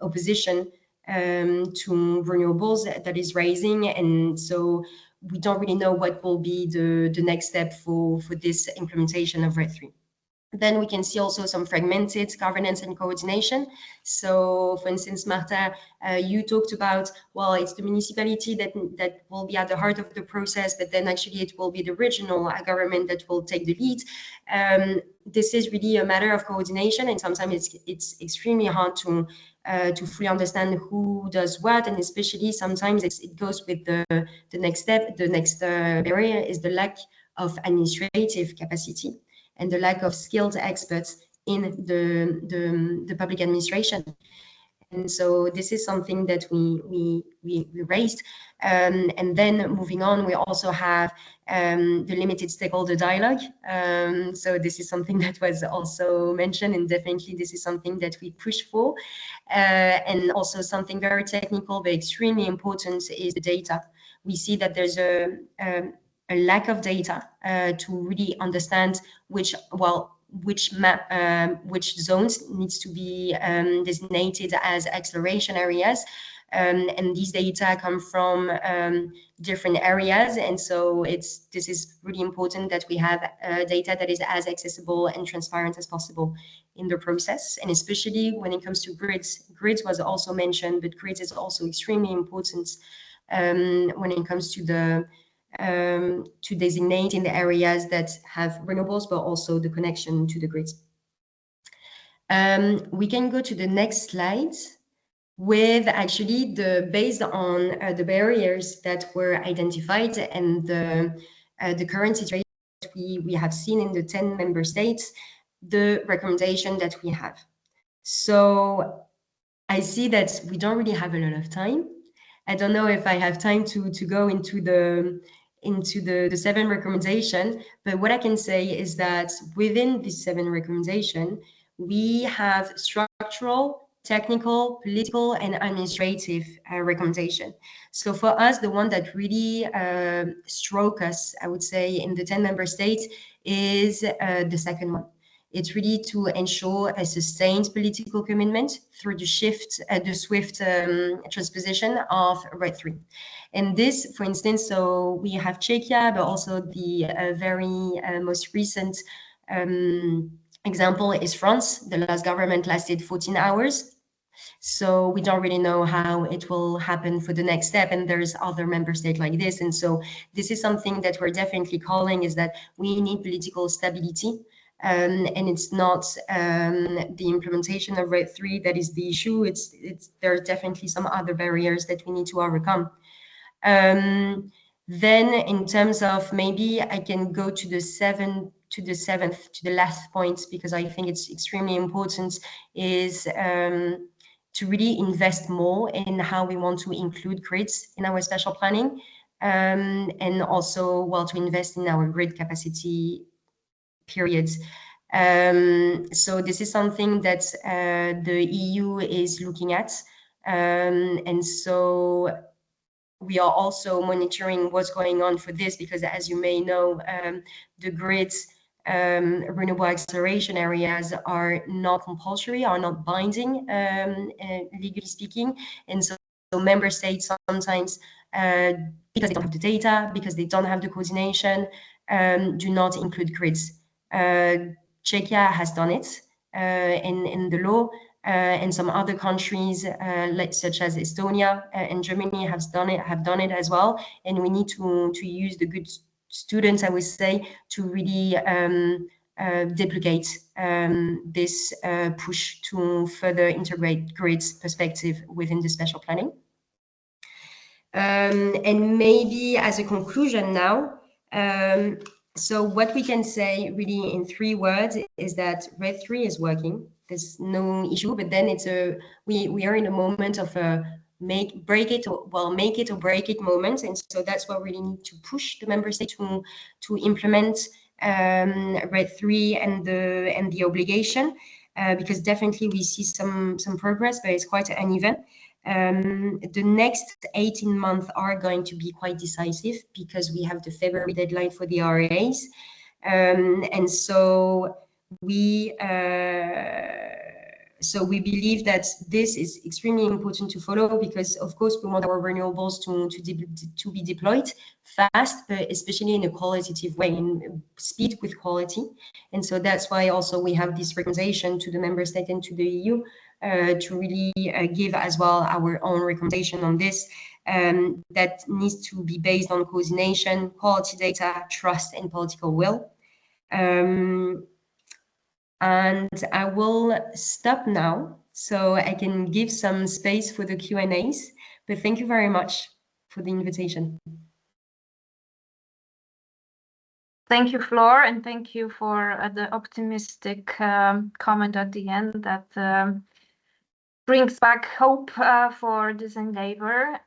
opposition to renewables that is rising, and so we don't really know what will be the next step for this implementation of RED III. Then we can see also some fragmented governance and coordination. So, for instance, Marta, you talked about, well, it's the municipality that will be at the heart of the process, but then actually it will be the regional government that will take the lead. This is really a matter of coordination, and sometimes it's extremely hard to fully understand who does what, and especially sometimes it goes with the next step. The next barrier is the lack of administrative capacity and the lack of skilled experts in the public administration. And so this is something that we raised. And then moving on, we also have the limited stakeholder dialogue. So this is something that was also mentioned, and definitely this is something that we push for. And also something very technical but extremely important is the data. We see that there's a lack of data to really understand which zones needs to be designated as acceleration areas, and these data come from different areas, and so this is really important that we have data that is as accessible and transparent as possible in the process, and especially when it comes to grids. Grids was also mentioned, but grids is also extremely important when it comes to to designating the areas that have renewables, but also the connection to the grids. We can go to the next slide with actually based on the barriers that were identified and the current situation that we have seen in the 10 member states, the recommendation that we have. So I see that we don't really have a lot of time. I don't know if I have time to go into the 7 recommendation, but what I can say is that within these 7 recommendation, we have structural, technical, political, and administrative recommendation. So for us, the one that really struck us, I would say, in the 10 member states is the second one. It's really to ensure a sustained political commitment through the swift transposition of RED III. And this, for instance, so we have Czechia, but also the very most recent example is France. The last government lasted 14 hours. So we don't really know how it will happen for the next step. And there's other member states like this. And so this is something that we're definitely calling, is that we need political stability. And it's not the implementation of RED III that is the issue. There are definitely some other barriers that we need to overcome. Then in terms of, maybe I can go to the to the last point, because I think it's extremely important, is to really invest more in how we want to include grids in our spatial planning, and also, well, to invest in our grid capacity periods. So this is something that the EU is looking at, and so we are also monitoring what's going on for this, because as you may know, the grids, renewable acceleration areas are not compulsory, are not binding, legally speaking. And so member states sometimes, because they don't have the data, because they don't have the coordination, do not include grids. Czechia has done it in the law, and some other countries, such as Estonia and Germany, have done it as well. And we need to use the good students, I would say, to really duplicate this push to further integrate grids perspective within the spatial planning. And maybe as a conclusion now, so what we can say really in 3 words is that RED 3 is working. There's no issue, but then we are in a moment of a make it or break it moment, and so that's why we really need to push the member state to implement RED 3 and the obligation, because definitely we see some progress, but it's quite uneven. The next 18 months are going to be quite decisive, because we have the February deadline for the RAAs, and so we believe that this is extremely important to follow, because of course we want our renewables to be deployed fast, but especially in a qualitative way, in speed with quality. And so that's why also we have this recommendation to the member state and to the EU, to really give as well our own recommendation on this, that needs to be based on coordination, quality data, trust, and political will. And I will stop now so I can give some space for the Q&As, but thank you very much for the invitation. Thank you, Flore, and thank you for the optimistic comment at the end that brings back hope for this endeavor.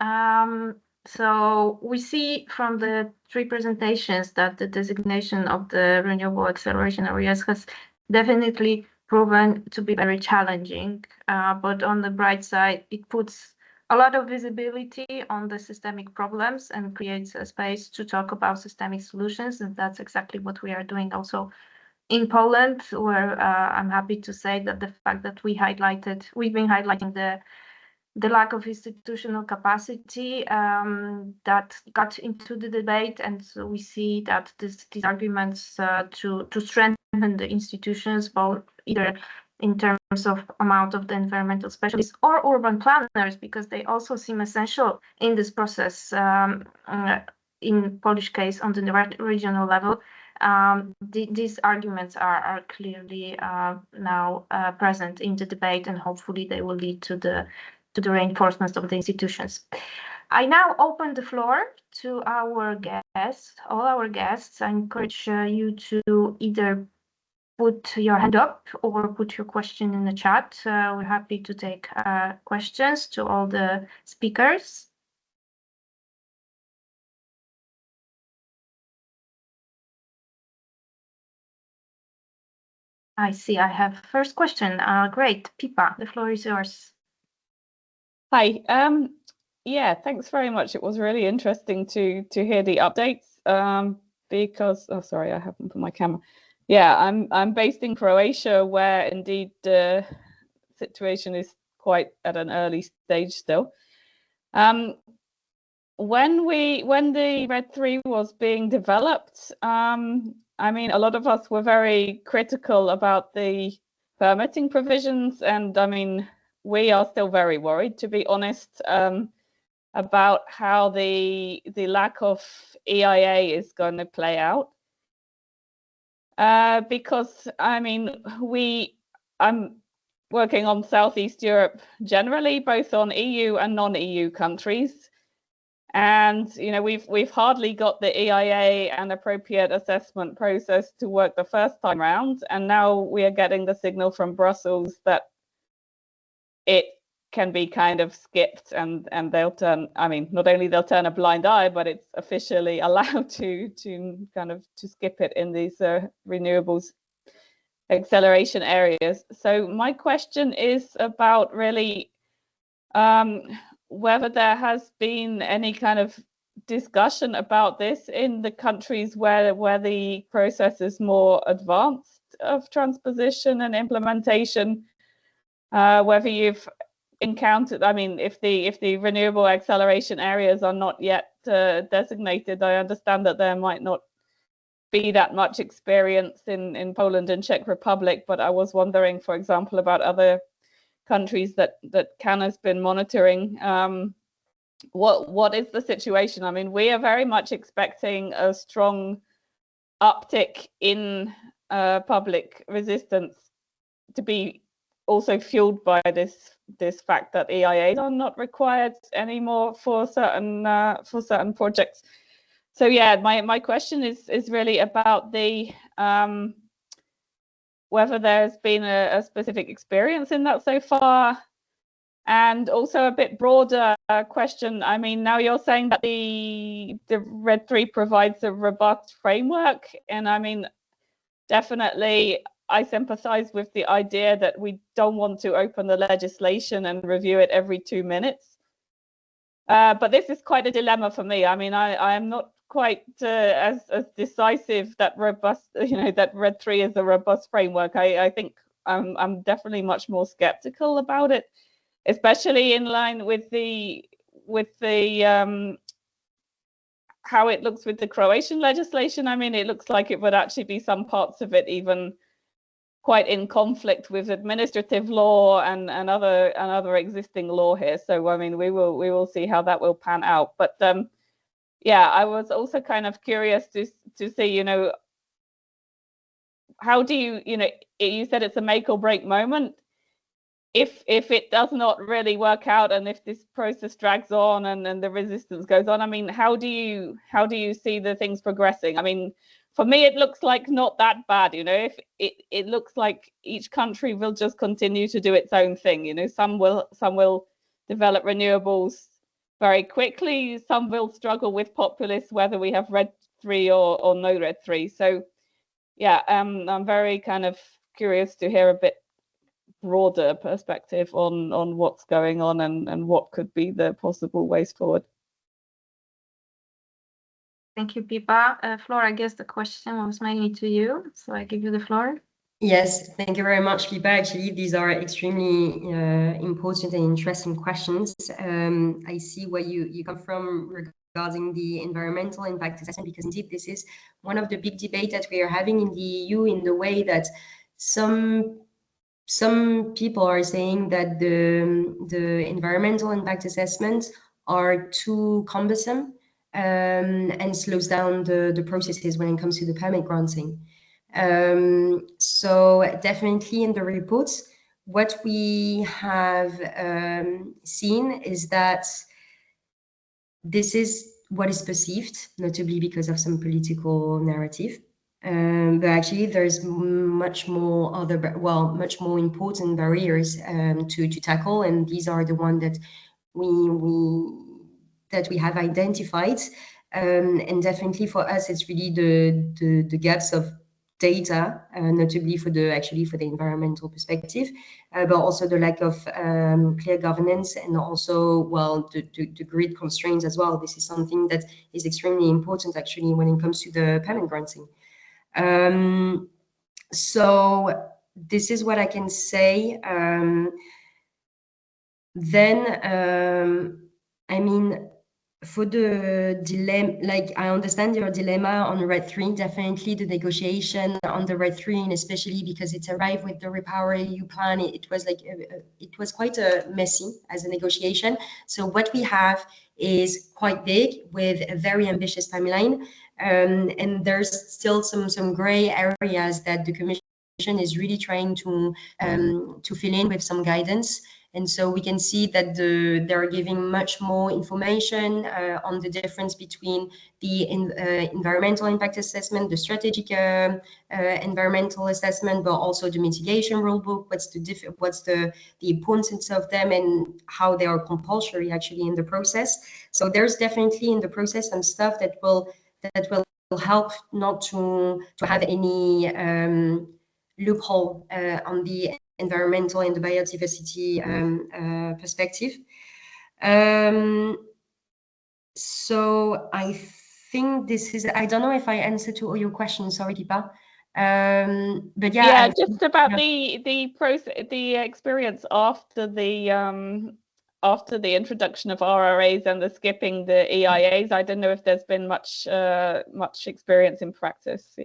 So we see from the 3 presentations that the designation of the renewable acceleration areas has definitely proven to be very challenging, but on the bright side, it puts a lot of visibility on the systemic problems and creates a space to talk about systemic solutions, and that's exactly what we are doing also in Poland, where I'm happy to say that the fact that we've been highlighting the lack of institutional capacity that got into the debate, and so we see that these arguments to strengthen the institutions, both either in terms of amount of the environmental specialists or urban planners, because they also seem essential in this process, in Polish case on the regional level. These arguments are clearly now present in the debate, and hopefully they will lead to the reinforcement of the institutions. I now open the floor to our guests, all our guests. I encourage you to either put your hand up or put your question in the chat. We're happy to take questions to all the speakers. I see I have first question. Great, Pipa, the floor is yours. Hi. Yeah, thanks very much. It was really interesting to hear the updates, because sorry, I haven't put my camera. Yeah, I'm based in Croatia, where indeed the situation is quite at an early stage still. When the RED 3 was being developed, I mean, a lot of us were very critical about the permitting provisions, and I mean, we are still very worried, to be honest, about how the lack of EIA is going to play out. Because I mean, I'm working on Southeast Europe generally, both on EU and non-EU countries. And we've hardly got the EIA and appropriate assessment process to work the first time round, and now we are getting the signal from Brussels that it can be kind of skipped, and they'll turn, not only they'll turn a blind eye, but it's officially allowed to skip it in these renewables acceleration areas. So my question is about really whether there has been any kind of discussion about this in the countries where the process is more advanced of transposition and implementation, whether you've encountered, if the renewable acceleration areas are not yet designated. I understand that there might not be that much experience in Poland and Czech Republic, but I was wondering, for example, about other countries that CAN has been monitoring. What is the situation? We are very much expecting a strong uptick in public resistance to be also fueled by this fact that EIAs are not required anymore for certain projects. So yeah, my question is really about the whether there's been a specific experience in that so far, and also a bit broader question. Now you're saying that the RED III provides a robust framework, and definitely I sympathize with the idea that we don't want to open the legislation and review it every 2 minutes. But this is quite a dilemma for me. I am not quite as decisive that robust, that RED III is a robust framework. I think I'm definitely much more skeptical about it, especially in line with the how it looks with the Croatian legislation. It looks like it would actually be some parts of it even quite in conflict with administrative law and other existing law here. So we will see how that will pan out. But yeah, I was also kind of curious to see, how do you said it's a make or break moment. If it does not really work out, and if this process drags on and the resistance goes on, how do you see the things progressing? For me, it looks like not that bad. If it looks like each country will just continue to do its own thing. Some will develop renewables very quickly. Some will struggle with populists, whether we have RED III or no RED III. So yeah, I'm very kind of curious to hear a bit broader perspective on what's going on and what could be the possible ways forward. Thank you, Pippa. Flore, I guess the question was mainly to you, so I give you the floor. Yes, thank you very much, Pippa. Actually, these are extremely important and interesting questions. I see where you come from regarding the environmental impact assessment, because indeed this is one of the big debates that we are having in the EU, in the way that some people are saying that the environmental impact assessments are too cumbersome and slows down the processes when it comes to the permit granting. So definitely in the reports, what we have seen is that this is what is perceived, notably because of some political narrative. But actually, there's much more important barriers to tackle, and these are the ones that we have identified. And definitely for us, it's really the gaps of data, notably for the environmental perspective, but also the lack of clear governance, and also the grid constraints as well. This is something that is extremely important actually when it comes to the permit granting. So this is what I can say. For the dilemma, I understand your dilemma on RED III. Definitely the negotiation on the RED III, and especially because it arrived with the REPowerEU plan, it was quite messy as a negotiation. So what we have is quite big, with a very ambitious timeline, and there's still some gray areas that the Commission is really trying to fill in with some guidance And so we can see that they're giving much more information on the difference between the environmental impact assessment, the strategic environmental assessment, but also the mitigation rulebook. What's the importance of them and how they are compulsory actually in the process. So there's definitely in the process some stuff that will help not to have any loophole on the environmental and the biodiversity perspective. So I think this is, I don't know if I answered to all your questions, sorry, Deepa. But yeah, just about the process, the experience after the introduction of RAAs and the skipping the EIAs. I don't know if there's been much experience in practice.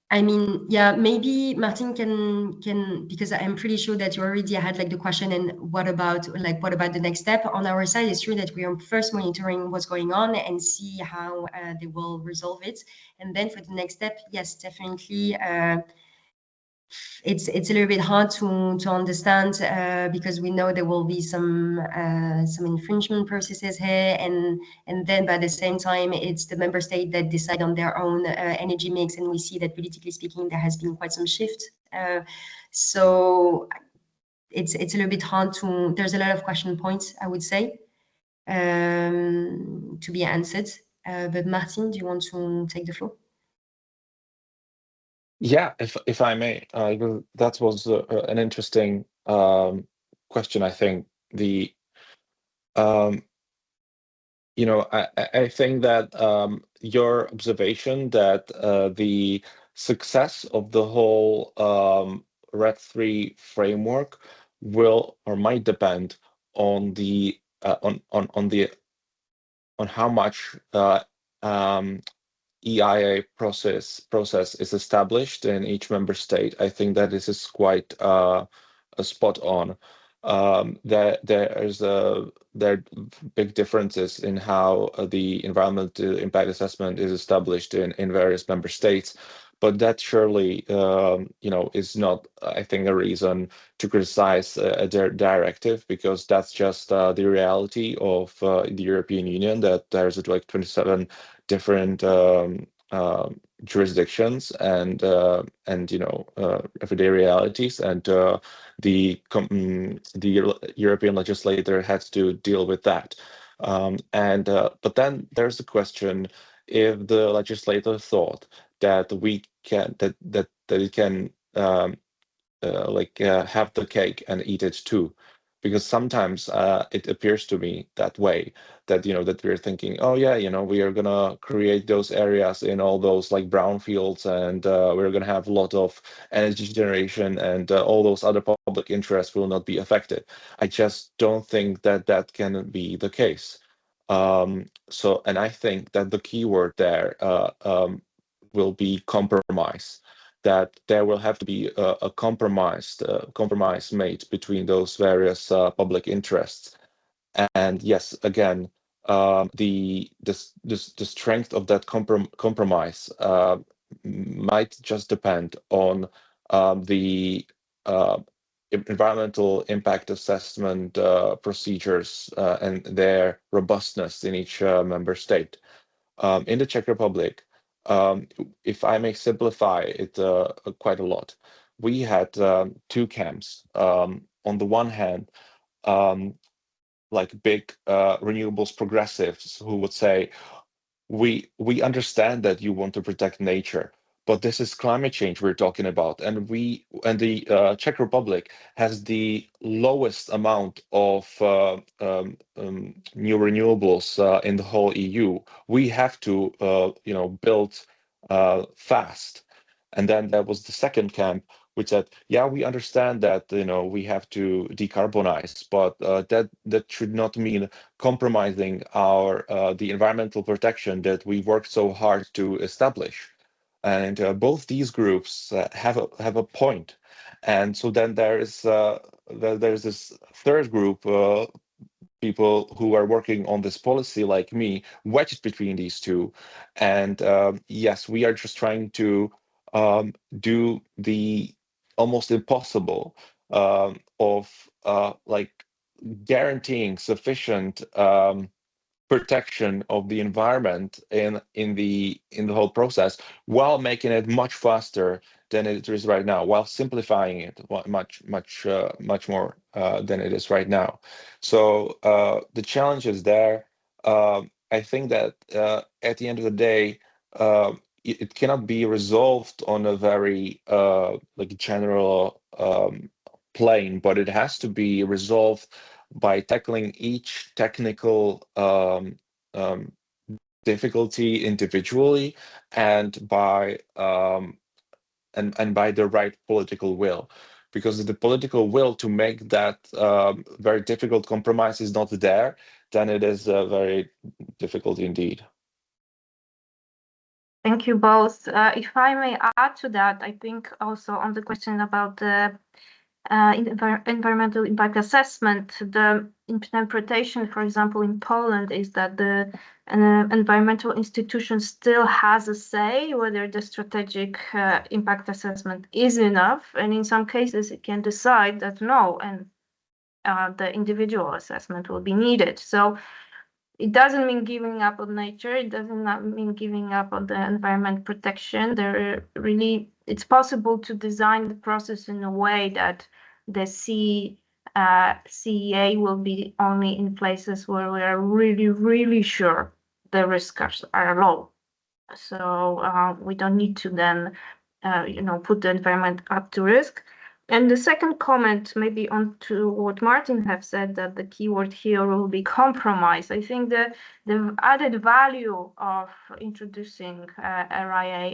I mean, yeah, maybe Martin can because I'm pretty sure that you already had like the question, and what about the next step? On our side, it's true that we are first monitoring what's going on and see how they will resolve it, and then for the next step, yes, definitely. It's a little bit hard to understand because we know there will be some infringement processes here, and then by the same time it's the member state that decide on their own energy mix, and we see that politically speaking there has been quite some shift. So it's a little bit hard to. There's a lot of question points, I would say, to be answered. But Martin, do you want to take the floor? Yeah, if I may, that was an interesting question. I think I think that your observation that the success of the whole RED III framework will or might depend on the on how much EIA process is established in each member state. I think that this is quite a spot on. There are big differences in how the environmental impact assessment is established in various member states, but that surely is not, I think, a reason to criticize a directive, because that's just the reality of the European Union, that there's like 27 different jurisdictions and everyday realities, and the European legislator has to deal with that. But then there's the question: if the legislator thought that it can have the cake and eat it too, because sometimes it appears to me that way, that that we're thinking, oh yeah, we are gonna create those areas in all those like brownfields, and we're gonna have a lot of energy generation, and all those other public interests will not be affected. I just don't think that can be the case. And I think that the key word there will be compromise. That there will have to be a compromise made between those various public interests. And yes, again, the strength of that compromise might just depend on the environmental impact assessment procedures and their robustness in each member state. In the Czech Republic, if I may simplify it quite a lot, we had two camps. On the one hand, like big renewables progressives who would say, we understand that you want to protect nature, but this is climate change we're talking about, and the Czech Republic has the lowest amount of new renewables in the whole EU. We have to build fast. And then there was the second camp, which said, yeah, we understand that we have to decarbonize, but that should not mean compromising the environmental protection that we worked so hard to establish. And both these groups have a point. And so then there's this third group, people who are working on this policy like me, wedged between these two. And yes, we are just trying to do the almost impossible of guaranteeing sufficient protection of the environment in the whole process, while making it much faster than it is right now, while simplifying it much more than it is right now. So the challenge is there. I think that at the end of the day, it cannot be resolved on a very like general plane, but it has to be resolved by tackling each technical difficulty individually, and by by the right political will. Because if the political will to make that very difficult compromise is not there, then it is very difficult indeed. Thank you both. If I may add to that, I think also on the question about the environmental impact assessment, the interpretation, for example, in Poland, is that the environmental institution still has a say whether the strategic impact assessment is enough, and in some cases it can decide that no, and the individual assessment will be needed. So it doesn't mean giving up on nature. It doesn't mean giving up on the environment protection. It's possible to design the process in a way that the CEA will be only in places where we are really, really sure the risks are low. So we don't need to then, put the environment up to risk. And the second comment, maybe on to what Martin have said, that the keyword here will be compromise. I think the added value of introducing RAA,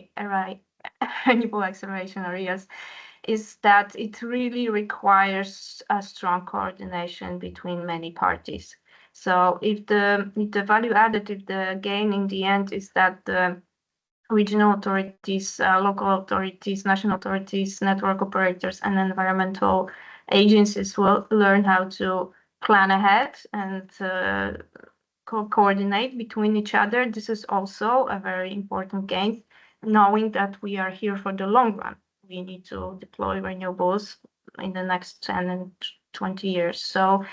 Renewable Acceleration Areas, is that it really requires a strong coordination between many parties. So if the value added, if the gain in the end is that the regional authorities, local authorities, national authorities, network operators, and environmental agencies will learn how to plan ahead and coordinate between each other. This is also a very important gain, knowing that we are here for the long run. We need to deploy renewables in the next 10 and 20 years. So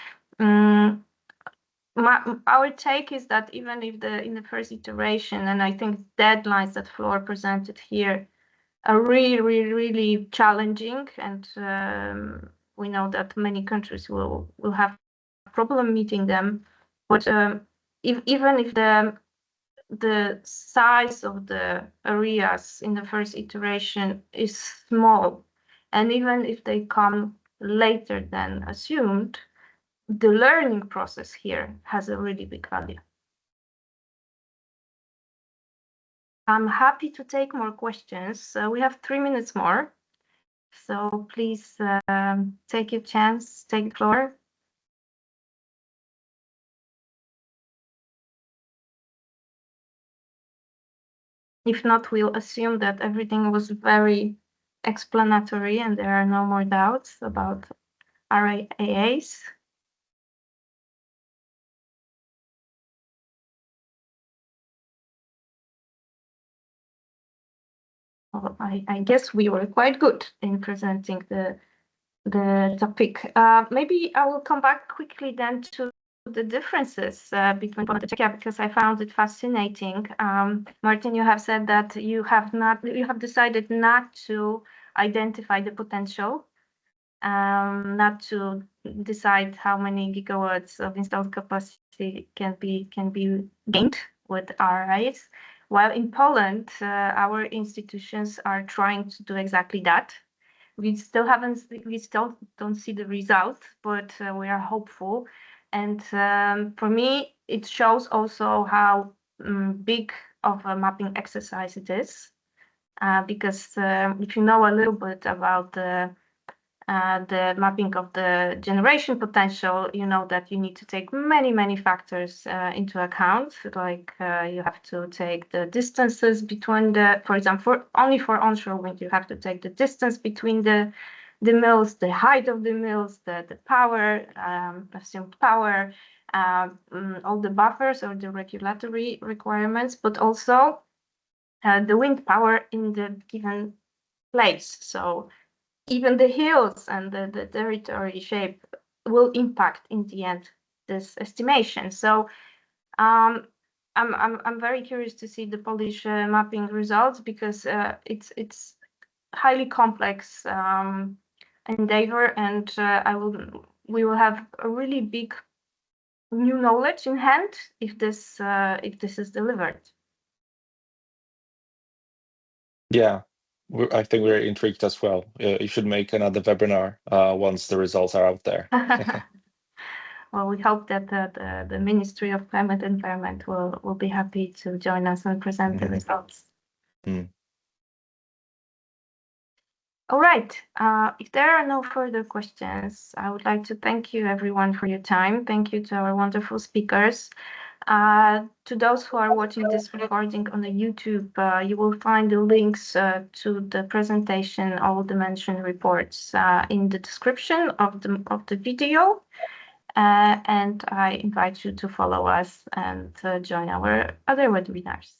our take is that even if in the first iteration, and I think deadlines that Flore presented here are really, really, really challenging, and we know that many countries will have a problem meeting them. But even if the size of the areas in the first iteration is small, and even if they come later than assumed, the learning process here has a really big value. I'm happy to take more questions. We have 3 minutes more, so please take your chance, take the floor. If not, we'll assume that everything was very explanatory and there are no more doubts about RAAs. Well, I guess we were quite good in presenting the topic. Maybe I will come back quickly then to the differences between Poland and Czechia, because I found it fascinating. Martin, you have said that you have decided not to identify the potential, not to decide how many gigawatts of installed capacity can be gained with RAAs. While in Poland, our institutions are trying to do exactly that. We still don't see the result, but we are hopeful. And for me, it shows also how big of a mapping exercise it is, because if you know a little bit about the mapping of the generation potential, you know that you need to take many factors into account. Like you have to take the distances between for example, only for onshore wind, you have to take the distance between the mills, the height of the mills, the power, assumed power, all the buffers or the regulatory requirements, but also the wind power in the given place. So even the hills and the territory shape will impact in the end this estimation. So I'm very curious to see the Polish mapping results, because it's highly complex endeavor, and we will have a really big new knowledge in hand if this is delivered. Yeah, I think we're intrigued as well. You should make another webinar once the results are out there. Well, we hope that the Ministry of Climate and Environment will be happy to join us and present the results. All right. If there are no further questions, I would like to thank you everyone for your time. Thank you to our wonderful speakers. To those who are watching this recording on the YouTube, you will find the links to the presentation, all the mentioned reports in the description of the video. And I invite you to follow us and join our other webinars.